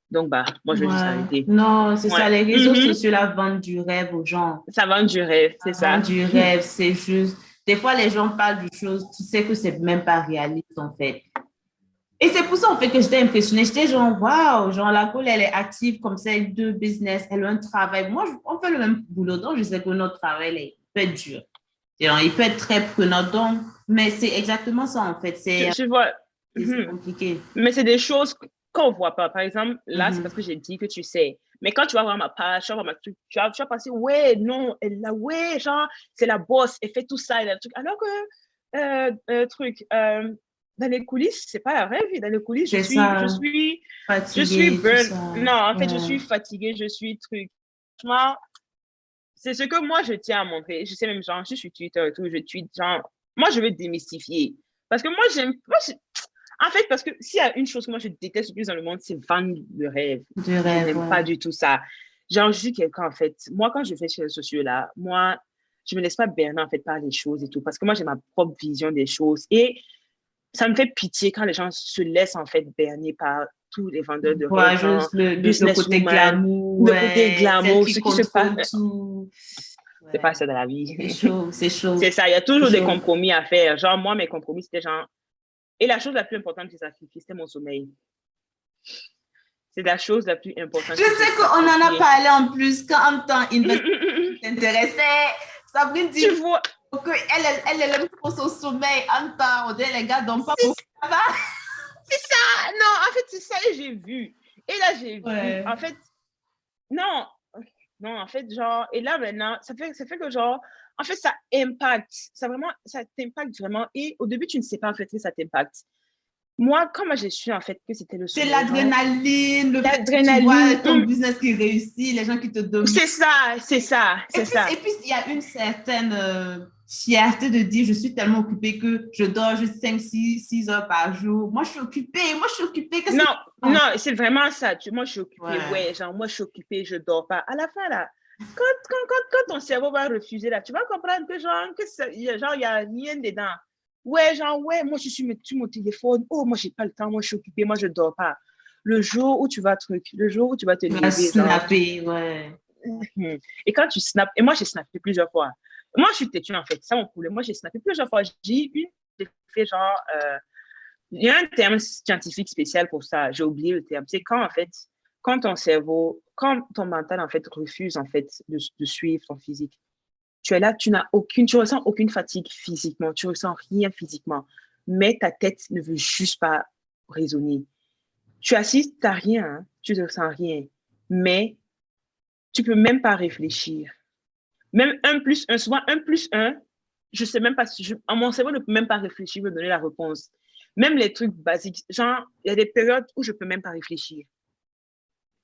Donc, bah, moi, je vais juste arrêter. Non, c'est ça. Les réseaux sociaux, là, vendent du rêve aux gens. Ça vend du rêve, c'est ça. Vend du rêve, c'est juste. Des fois, les gens parlent de choses, tu sais que c'est même pas réaliste, en fait. Et c'est pour ça, en fait, que j'étais impressionnée. J'étais genre, waouh, genre, la Cool, elle est active comme ça, avec 2 business, elle a un travail. Moi, on fait le même boulot, donc je sais que notre travail, il peut être dur. Il peut être très prenant, donc, mais c'est exactement ça, en fait. C'est compliqué. Mais c'est des choses qu'on voit pas. Par exemple, là, c'est parce que j'ai dit que tu sais. Mais quand tu vas voir ma page, tu vas voir ma truc, tu vas penser, ouais, non, elle là, ouais, genre, c'est la boss, elle fait tout ça, elle a le truc. Alors que, dans les coulisses, c'est pas la vraie vie. Dans les coulisses, je suis fatiguée. Non, en fait, je suis fatiguée, je suis truc. Franchement, c'est ce que moi, je tiens à montrer. Je sais même, genre, je suis sur Twitter et tout, je tweet, genre, moi, je veux démystifier. Parce que en fait, parce que s'il y a une chose que moi, je déteste le plus dans le monde, c'est vendre le rêve. Je n'aime pas du tout ça. Genre, je suis quelqu'un, en fait, moi, quand je fais sur les réseaux sociaux, là, moi, je me laisse pas berner, en fait, par les choses et tout. Parce que moi, j'ai ma propre vision des choses. Et ça me fait pitié quand les gens se laissent, en fait, berner par tous les vendeurs de rêve. Juste le côté glamour. Le côté glamour, ce qui se passe. C'est pas ça dans la vie. C'est chaud. C'est ça, il y a toujours des compromis à faire. Genre, moi, mes compromis, c'était genre. Et la chose la plus importante que j'ai sacrifiée, c'était mon sommeil. C'est la chose la plus importante. Je sais qu'on en a parlé en plus quand en temps t'intéressait. Sabrine dit qu'elle aime trop son sommeil. En temps, on dit les gars dorment pas beaucoup. C'est ça. Non, en fait, c'est ça que j'ai vu. Et là, j'ai vu. En fait, non, en fait, genre, et là, maintenant, ça fait que, genre, en fait, ça t'impacte vraiment. Et au début, tu ne sais pas, en fait, que ça t'impacte. Moi, quand j'ai su, en fait, que c'était le sommeil. C'est l'adrénaline, le fait que tu vois ton business qui réussit, les gens qui te donnent. C'est ça. Et puis, il y a une certaine fierté de dire, je suis tellement occupée que je dors juste 5-6 heures par jour. Moi, je suis occupée. Non, c'est vraiment ça. Moi, je suis occupée. Genre, moi, je suis occupée, je dors pas. À la fin, là, quand ton cerveau va refuser, là, tu vas comprendre que, genre, il y a rien dedans. Ouais, moi, je suis sur mon téléphone. Oh, moi, j'ai pas le temps. Moi, je suis occupée. Moi, je dors pas. Le jour où tu vas te lever. Snapper, ouais. Et quand tu snaps, et moi, j'ai snappé plusieurs fois. Moi, je suis têtue, en fait. Ça, mon problème. Moi, j'ai snappé plusieurs fois. J'ai fait genre, il y a un terme scientifique spécial pour ça. J'ai oublié le terme. C'est quand, en fait, quand ton cerveau, quand ton mental, en fait, refuse, en fait, de suivre ton physique. Tu es là, tu ressens aucune fatigue physiquement, tu ressens rien physiquement, mais ta tête ne veut juste pas raisonner. Tu es assise, tu n'as rien, hein, tu ne ressens rien, mais tu peux même pas réfléchir. Même 1 plus 1, souvent 1 plus 1, je sais même pas, mon cerveau ne peut même pas réfléchir, me donner la réponse. Même les trucs basiques, genre, il y a des périodes où je peux même pas réfléchir.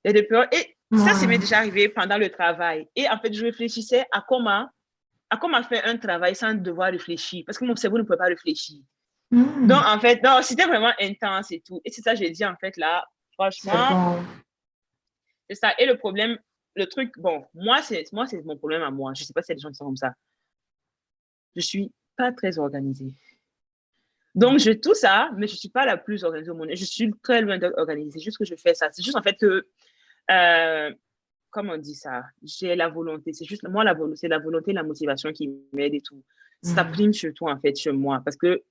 Il y a des périodes, et ça, c'est m'est déjà arrivé pendant le travail. Et en fait, je réfléchissais à comment à comment faire un travail sans devoir réfléchir, parce que mon cerveau ne pouvait pas réfléchir. Hmm. Donc, en fait, non, c'était vraiment intense et tout. Et c'est ça que j'ai dit, en fait, là, C'est franchement, bon. c'est ça. Et le problème, le truc, bon, moi, c'est mon problème à moi. Je sais pas si les gens sont comme ça. Je suis pas très organisée. Donc, j'ai tout ça, mais je suis pas la plus organisée au monde. Je suis très loin d'être organisée. C'est juste que je fais ça. C'est juste, en fait, que, comment on dit ça? J'ai la volonté. C'est juste, moi, c'est la volonté, la motivation qui m'aide et tout. Ça Hmm. prime surtout, en fait, chez moi. Parce que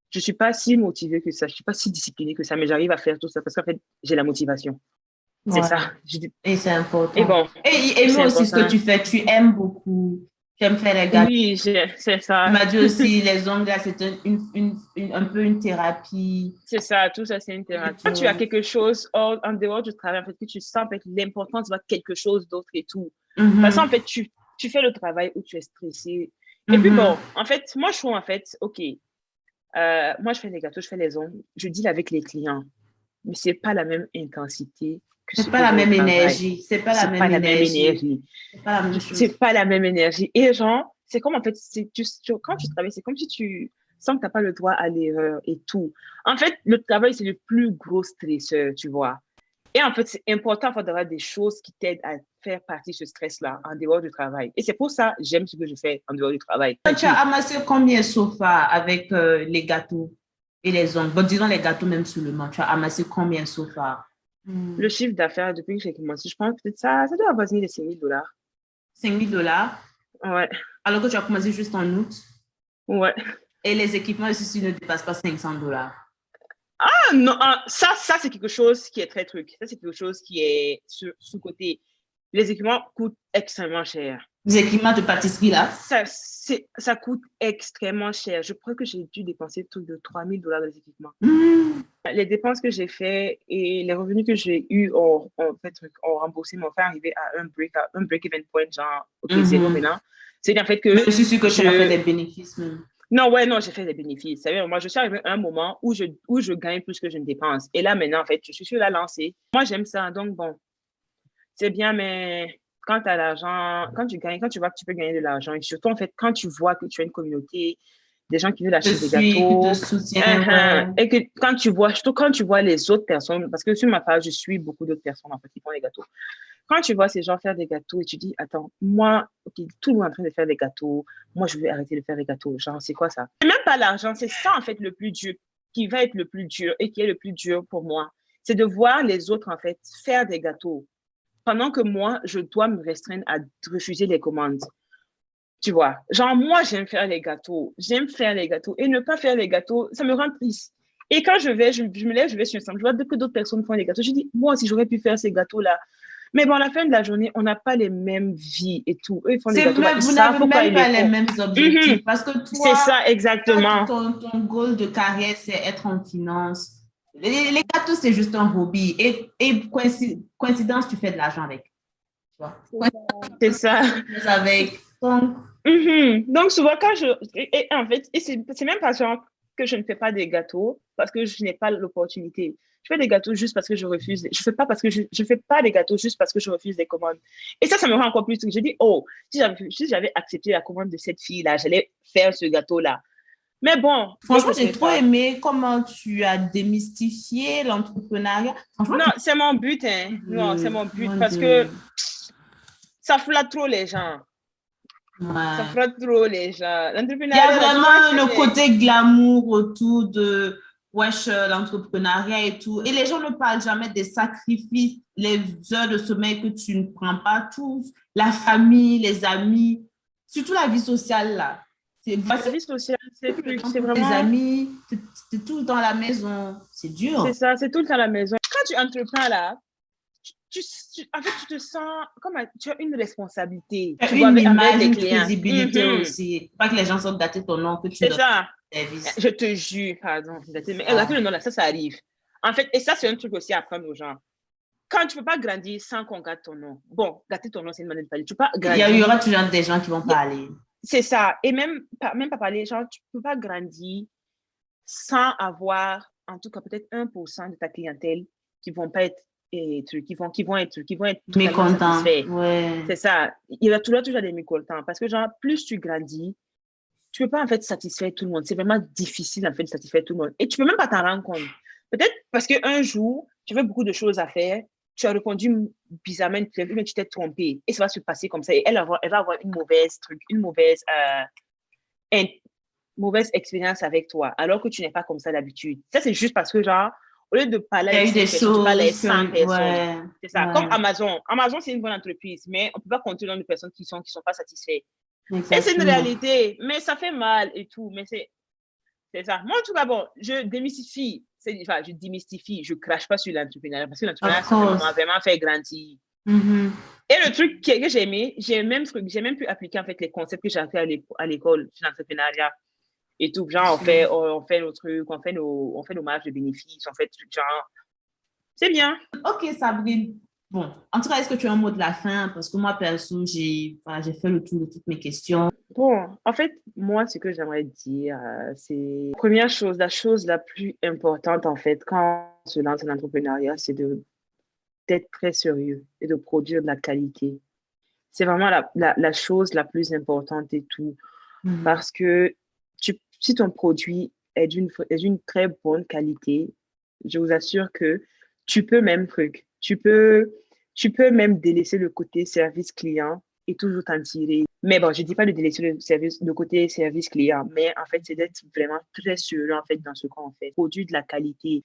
je suis pas si motivée que ça. Je suis pas si disciplinée que ça, mais j'arrive à faire tout ça parce qu'en fait, j'ai la motivation. C'est Ouais. ça. Et c'est Et important. bon, Et c'est moi aussi, ce que important. tu fais, tu aimes beaucoup. Tu aimes faire les gâteaux. Oui, c'est Tu ça. m'as dit aussi, les ongles, là, c'est un peu une thérapie C'est ça, tout ça, c'est une et thérapie. Quand tu as tout. quelque chose en dehors du travail, en fait, que tu sens en fait, l'importance de quelque chose d'autre et tout. Parce qu'en Mhm. fait, tu fais le travail où tu es stressé. Et puis bon, Mhm. en fait, moi, je trouve, en fait, OK, moi, je fais les gâteaux, je fais les ongles, je deal avec les clients, mais c'est pas la même intensité que ce C'est pas que la j'ai au même travail. énergie. C'est pas la C'est pas même la même énergie. énergie. C'est pas la même chose. C'est pas la même énergie. Et genre, c'est comme en fait, quand tu travailles, c'est comme si tu sens que tu n'as pas le droit à l'erreur et tout. En fait, le travail, c'est le plus gros stresseur, tu vois. Et en fait, c'est important d'avoir des choses qui t'aident à faire partie de ce stress-là en dehors du travail. Et c'est pour ça que j'aime ce que je fais en dehors du travail. Tu as amassé combien de sofas avec les gâteaux et les ongles? Bon, disons les gâteaux même seulement. Tu as amassé combien de sofas? Le chiffre d'affaires, depuis que j'ai commencé, je pense peut-être ça doit avoisiner les 5 000 $. 5 000 $. Ouais, Alors que tu as commencé juste en août. ouais. Et les équipements ici ne dépassent pas 500 $. Ah non, ça c'est quelque chose qui est très truc. Ça, c'est quelque chose qui est sous-côté. Les équipements coûtent extrêmement cher. Les équipements de pâtisserie là. Ça coûte extrêmement cher. Je crois que j'ai dû dépenser tout de 3 000 $ dans les équipements. Mmh. Les dépenses que j'ai fait et les revenus que j'ai eus ont remboursé, m'ont fait arriver à un break-even point, genre, OK, zéro Mhm. maintenant. C'est en fait Mais que je suis sûre que tu as fait des bénéfices même. non, ouais, non, j'ai fait des bénéfices. Ça veut dire, moi, je suis arrivée à un moment où je gagne plus que je ne dépense. Et là, maintenant, en fait, je suis sur la lancée. Moi, j'aime ça. Donc, bon, c'est bien, mais quand tu as l'argent, quand tu gagnes, quand tu vois que tu peux gagner de l'argent, et surtout, en fait, quand tu vois que tu as une communauté, des gens qui veulent Je acheter des suis, qui te gâteaux, soutient, ouais. et que quand tu vois, surtout quand tu vois les autres personnes, parce que sur ma page, je suis beaucoup d'autres personnes, en fait, qui font des gâteaux. Quand tu vois ces gens faire des gâteaux et tu dis, attends, moi, okay, tout le monde est en train de faire des gâteaux, moi, je vais arrêter de faire des gâteaux. Genre, c'est quoi ça? C'est même pas l'argent, c'est ça, en fait, le plus dur, qui va être le plus dur et qui est le plus dur pour moi. C'est de voir les autres, en fait, faire des gâteaux pendant que moi, je dois me restreindre à refuser les commandes. Tu vois, genre, moi, j'aime faire les gâteaux. J'aime faire les gâteaux. Et ne pas faire les gâteaux, ça me rend triste. Et quand je me lève, je vais sur Instagram, je vois que d'autres personnes font des gâteaux. Je dis, moi aussi, j'aurais pu faire ces gâteaux-là. Mais bon, à la fin de la journée, on n'a pas les mêmes vies et tout. Eux, ils font des C'est gâteaux, bah, même, ils vous savent n'avez pourquoi même ils les pas les font. mêmes Mhm. objectifs parce que C'est toi, ça, exactement. ton goal de carrière, c'est être en finance. Les gâteaux, c'est juste un hobby. Et coïncidence, tu fais de l'argent avec. Tu vois? C'est ça. Coïncidence avec. Donc, Mhm. Donc, souvent, et en fait, et c'est même pas genre que je ne fais pas des gâteaux parce que je n'ai pas l'opportunité. Je fais des gâteaux juste parce que je refuse. Je fais pas parce que je fais pas des gâteaux juste parce que je refuse des commandes. Et ça me rend encore plus triste. Je dis, oh, si j'avais accepté la commande de cette fille-là, j'allais faire ce gâteau-là. Mais bon, donc franchement, je j'ai fais trop ça. aimé comment tu as démystifié l'entrepreneuriat. Franchement, Non, c'est mon but, hein. Non, c'est mon but mon parce que Dieu. ça flatte trop les gens. Ça Ouais. flatte trop les gens. Il y a L'entrepreneuriat, là, tu vois, vraiment le côté glamour autour de wesh, l'entrepreneuriat et tout. Et les gens ne parlent jamais des sacrifices, les heures de sommeil que tu ne prends pas, tous, la famille, les amis, surtout la vie sociale là. la Voici vie sociale, plus le temps c'est pour tes vraiment, amis, c'est tout le temps à la maison. C'est c'est dur. ça, c'est tout le temps à la maison. Quand tu entreprends là, en fait, tu te sens comme tu as une responsabilité, Tu as tu vois, une avec image, tes une clients. crédibilité Mhm. aussi. Pas que les gens sont gâtés ton nom, que tu C'est donnes ça. des services. Je te jure, pardon. Mais Ah. le nom là, ça arrive. En fait, et ça, c'est un truc aussi à apprendre aux gens. Quand tu ne peux pas grandir sans qu'on gâte ton nom. Bon, gâter ton nom, c'est une manière de parler. Tu ne peux pas Il y grandir. aura toujours des gens qui vont parler. C'est ça. Et même pas parler, genre, tu ne peux pas grandir sans avoir, en tout cas, peut-être 1% de ta clientèle qui ne vont pas être et trucs, qui vont être totalement Mécontent. satisfaits. Ouais. C'est ça. Il y a toujours des mécontents parce que, genre, plus tu grandis, tu peux pas, en fait, satisfaire tout le monde. C'est vraiment difficile, en fait, de satisfaire tout le monde. Et tu peux même pas t'en rendre compte. Peut-être parce qu'un jour, tu avais beaucoup de choses à faire, tu as répondu bizarrement, mais tu t'es trompé. Et ça va se passer comme ça. Et elle va avoir une mauvaise expérience avec toi, alors que tu n'es pas comme ça d'habitude. Ça, c'est juste parce que, genre, au lieu de parler Il y a avec eu des 5 personnes, tu parles avec choses qui 100 ont... personnes. Ouais, C'est ça. Comme ouais, Amazon. Amazon, c'est une bonne entreprise, mais on ne peut pas compter dans les personnes qui sont pas satisfaites. Et c'est une exactement. réalité, mais ça fait mal et tout. Mais c'est ça. Moi, en tout cas, bon, je démystifie. Enfin, je démystifie. Je crache pas sur l'entrepreneuriat parce que l'entrepreneuriat, Of ça course. m'a vraiment fait grandir. Mhm. Et le truc que j'ai aimé, j'ai même pu appliquer en fait les concepts que j'ai appris à l'école sur l'entrepreneuriat et tout. Genre, on fait nos trucs, on fait nos marges de bénéfices, on fait genre, c'est bien. Ok, Sabrine. Bon, en tout cas, est-ce que tu as un mot de la fin? Parce que moi, perso, voilà, j'ai fait le tour de toutes mes questions. Bon, en fait, moi, ce que j'aimerais dire, c'est première chose, la chose la plus importante, en fait, quand on se lance en entrepreneuriat, c'est d'être très sérieux et de produire de la qualité. C'est vraiment la chose la plus importante et tout. Mhm. Parce que si ton produit est d'une très bonne qualité, je vous assure que tu peux même truc, tu peux même délaisser le côté service client et toujours t'en tirer. Mais bon, je dis pas de délaisser le côté service client, mais en fait, c'est d'être vraiment très sûr en fait dans ce qu'on fait. Produit de la qualité.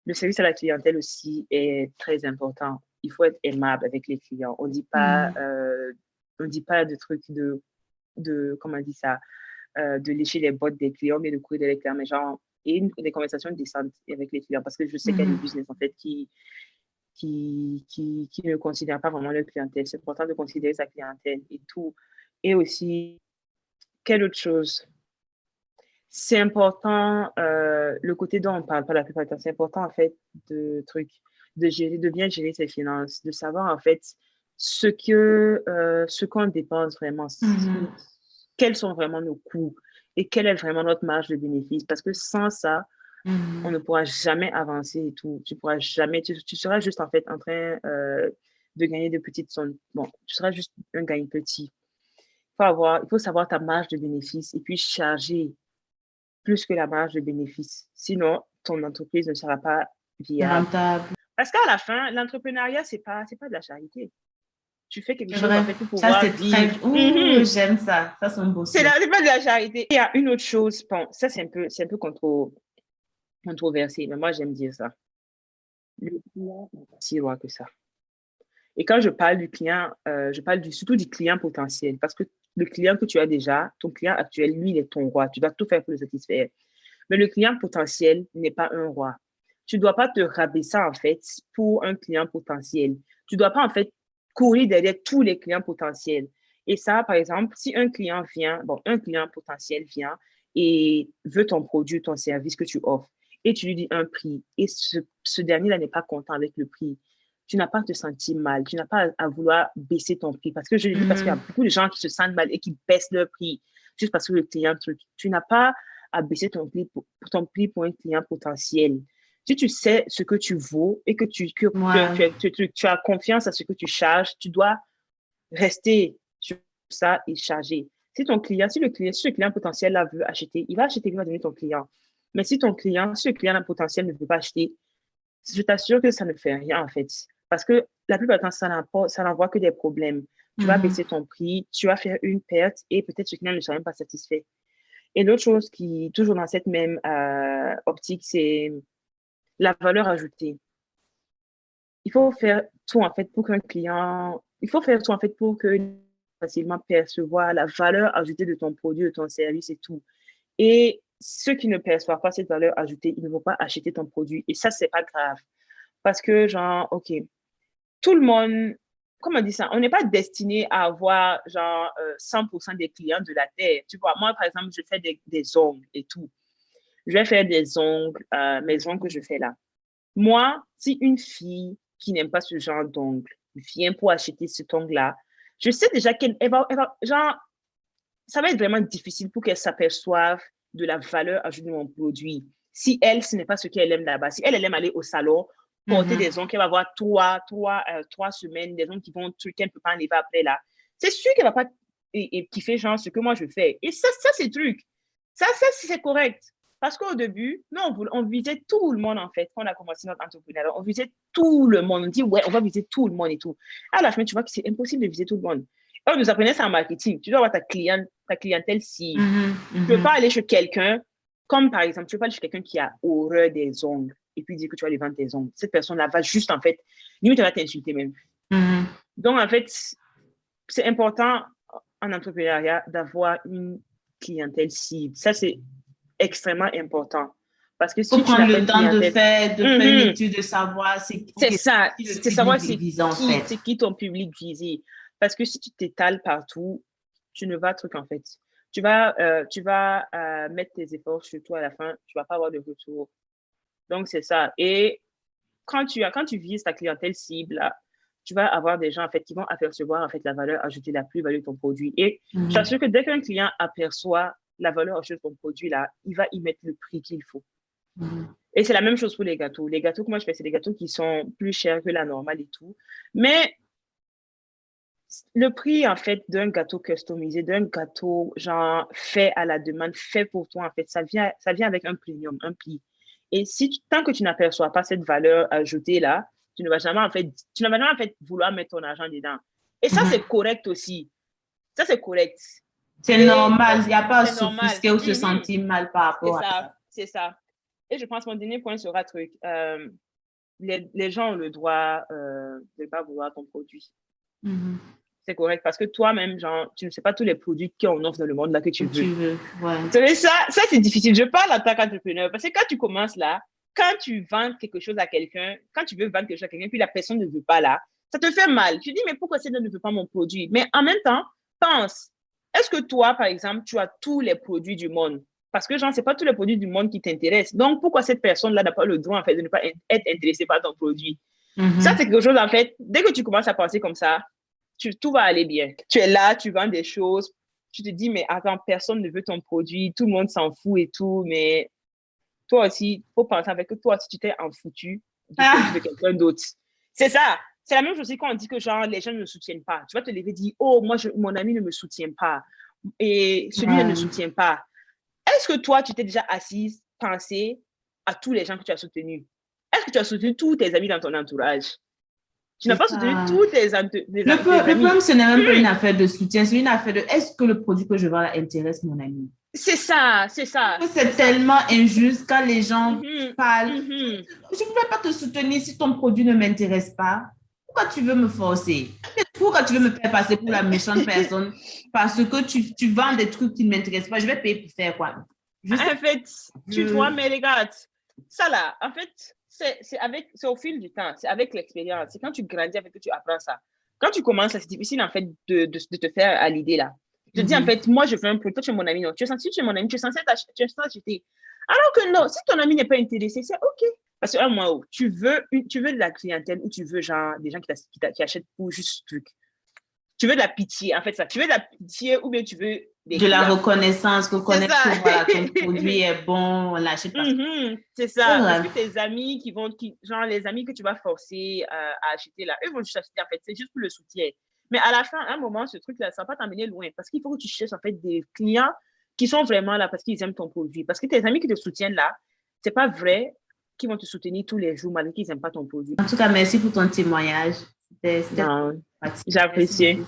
Le service à la clientèle aussi est très important. Il faut être aimable avec les clients. Mhm. On dit pas de trucs comment on dit ça, de lécher les bottes des clients, mais de courir les clients, mais genre, et des conversations décentes avec les clients, parce que je sais qu'il y a des Mhm. business, en fait, qui ne considèrent pas vraiment leur clientèle. C'est important de considérer sa clientèle et tout. Et aussi, quelle autre chose? C'est important, le côté dont on parle pas la plupart du temps, c'est important, en fait, de bien gérer ses finances, de savoir, en fait, ce qu'on dépense vraiment, Mhm. quels sont vraiment nos coûts et quelle est vraiment notre marge de bénéfice. Parce que sans ça, on ne Mhm. pourra jamais avancer et tout. Tu pourras jamais, tu seras juste en fait en train de gagner de petites sommes. Bon, tu seras juste un gain petit. Il faut savoir ta marge de bénéfice et puis charger plus que la marge de bénéfice. Sinon, ton entreprise ne sera pas viable. Rentable. Parce qu'à la fin, l'entrepreneuriat, c'est pas de la charité. Tu fais quelque C'est chose, en vrai. fait, pour Ça, pouvoir c'est très... vivre. Ouh, Mhm. j'aime ça. Ça, c'est un beau slogan. C'est pas de la charité. Il y a une autre chose, bon, ça, c'est un peu controversé, mais moi, j'aime dire ça. Le client n'est pas si roi que ça. Et quand je parle du client, je parle surtout du client potentiel, parce que le client que tu as déjà, ton client actuel, lui, il est ton roi. Tu dois tout faire pour le satisfaire. Mais le client potentiel n'est pas un roi. Tu ne dois pas te rabaisser, en fait, pour un client potentiel. Tu ne dois pas, en fait, courir derrière tous les clients potentiels. Et ça, par exemple, si un client potentiel vient et veut ton produit, ton service que tu offres, et tu lui dis un prix, et ce dernier-là n'est pas content avec le prix, tu n'as pas à te sentir mal, tu n'as pas à vouloir baisser ton prix. Parce que je le dis parce qu'il y a Mhm. beaucoup de gens qui se sentent mal et qui baissent leur prix juste parce que le client, tu n'as pas à baisser ton prix pour un client potentiel. Si tu sais ce que tu vaux et que Ouais. tu as confiance à ce que tu charges, tu dois rester sur ça et charger. Si le client potentiel là veut acheter, il va acheter, il va devenir ton client. Mais si le client potentiel ne veut pas acheter, je t'assure que ça ne fait rien en fait. Parce que la plupart du temps, ça n'envoie que des problèmes. Tu vas Mhm. baisser ton prix, tu vas faire une perte et peut-être ce client ne sera même pas satisfait. Et l'autre chose qui, toujours dans cette même optique, c'est la valeur ajoutée. Il faut faire tout en fait pour qu'un client, il faut faire tout en fait pour que facilement percevoir la valeur ajoutée de ton produit, de ton service et tout. Et ceux qui ne perçoivent pas cette valeur ajoutée, ils ne vont pas acheter ton produit. Et ça, c'est pas grave. Parce que, genre, OK, tout le monde, comment on dit ça, on n'est pas destiné à avoir, genre, 100% des clients de la Terre. Tu vois, moi, par exemple, je fais des ongles et tout. Je vais faire des ongles, mes ongles que je fais là. Moi, si une fille qui n'aime pas ce genre d'ongles vient pour acheter cet ongle-là, je sais déjà genre, ça va être vraiment difficile pour qu'elle s'aperçoive de la valeur ajoutée de mon produit. Si elle, ce n'est pas ce qu'elle aime là-bas. Si elle aime aller au salon porter des ongles, qu'elle va avoir 3 semaines, des ongles qu'elle ne peut pas enlever après là. C'est sûr qu'elle ne va pas kiffer genre ce que moi je fais. Et ça c'est le truc. Ça, c'est correct. Parce qu'au début, nous, on visait tout le monde, en fait, quand on a commencé notre entrepreneuriat. On visait tout le monde. On dit, ouais, on va viser tout le monde et tout. À la fin, tu vois que c'est impossible de viser tout le monde. On nous apprenait ça en marketing. Tu dois avoir ta clientèle cible. Tu ne peux pas aller chez quelqu'un, comme par exemple, tu ne peux pas aller chez quelqu'un qui a horreur des ongles et puis dire que tu vas lui vendre tes ongles. Cette personne-là va juste, en fait, limite, elle va t'insulter même. Donc, en fait, c'est important en entrepreneuriat d'avoir une clientèle cible. Ça, c'est extrêmement important. Parce que si tu prends le temps de faire une étude, de savoir c'est savoir c'est qui ton public visé. Parce que si tu t'étales partout, tu ne vas truc en fait. Tu vas mettre tes efforts sur toi à la fin, tu vas pas avoir de retour. Donc, c'est ça. Et quand tu vises ta clientèle cible, là, tu vas avoir des gens en fait qui vont apercevoir en fait la valeur ajoutée, la plus-value de ton produit. Et je suis sûre que dès qu'un client aperçoit la valeur ajoutée de ton produit là, il va y mettre le prix qu'il faut. Et c'est la même chose pour les gâteaux. Les gâteaux que moi je fais, c'est des gâteaux qui sont plus chers que la normale et tout. Mais le prix en fait d'un gâteau customisé, d'un gâteau genre fait à la demande, fait pour toi en fait, ça vient avec un premium, un prix. Et tant que tu n'aperçois pas cette valeur ajoutée là, tu ne vas jamais en fait vouloir mettre ton argent dedans. Et ça, c'est correct aussi. Ça, c'est correct. C'est normal. Il n'y a pas à s'offusquer ou se sentir mal par rapport à ça. C'est ça. Et je pense que mon dernier point sera truc. Les gens ont le droit de ne pas vouloir ton produit. C'est correct parce que toi-même, genre, tu ne sais pas tous les produits qu'on offre dans le monde là que tu veux. Ouais. Ça, c'est difficile. Je parle en tant qu'entrepreneur parce que quand tu commences là, quand tu vends quelque chose à quelqu'un, quand tu veux vendre quelque chose à quelqu'un, puis la personne ne veut pas là, ça te fait mal. Tu dis, mais pourquoi cette personne ne veut pas mon produit? Mais en même temps, pense, est-ce que toi, par exemple, tu as tous les produits du monde? Parce que, genre, c'est pas tous les produits du monde qui t'intéressent. Donc, pourquoi cette personne-là n'a pas le droit, en fait, de ne pas être intéressée par ton produit? Ça, c'est quelque chose, en fait, dès que tu commences à penser comme ça, tout va aller bien. Tu es là, tu vends des choses, tu te dis, mais attends, personne ne veut ton produit, tout le monde s'en fout et tout, mais toi aussi, il faut penser avec que toi aussi, tu t'es en foutu de quelqu'un d'autre. C'est ça. C'est la même chose aussi quand on dit que genre, les gens ne me soutiennent pas. Tu vas te lever et dire, oh, mon ami ne me soutient pas. Et celui-là ne me soutient pas. Est-ce que toi, tu t'es déjà assise, pensé à tous les gens que tu as soutenus? Est-ce que tu as soutenu tous tes amis dans ton entourage? Tu n'as pas soutenu tous tes amis. Le problème, ce n'est même pas une affaire de soutien, c'est une affaire de est-ce que le produit que je vends intéresse mon ami? C'est ça, c'est ça. C'est tellement injuste quand les gens parlent. Je ne voudrais pas te soutenir si ton produit ne m'intéresse pas. Pourquoi tu veux me forcer? Pourquoi tu veux me faire passer pour la méchante personne? Parce que tu vends des trucs qui ne m'intéressent pas. Je vais payer pour faire quoi? En fait, tu vois, mais regarde, ça là, en fait, c'est au fil du temps, c'est avec l'expérience. C'est quand tu grandis avec que tu apprends ça. Quand tu commences, c'est difficile en fait de te faire à l'idée là. Je te dis en fait, moi je fais un produit, toi tu es mon ami, non. Tu es censé acheter. Alors que non, si ton ami n'est pas intéressé, c'est OK. Parce que moi, tu veux de la clientèle ou tu veux genre des gens qui achètent pour juste truc. Tu veux de la pitié, en fait, ça. Tu veux de la pitié ou bien tu veux de la reconnaissance, reconnaître que voilà, ton produit est bon, on l'achète parce que... C'est ça. Parce que tes amis genre les amis que tu vas forcer à acheter là, eux vont juste acheter en fait, c'est juste pour le soutien. Mais à la fin, à un moment, ce truc-là, ça va pas t'emmener loin parce qu'il faut que tu cherches en fait des clients qui sont vraiment là parce qu'ils aiment ton produit. Parce que tes amis qui te soutiennent là, c'est pas vrai qu'ils vont te soutenir tous les jours malgré qu'ils n'aiment pas ton produit. En tout cas, merci pour ton témoignage. J'ai apprécié.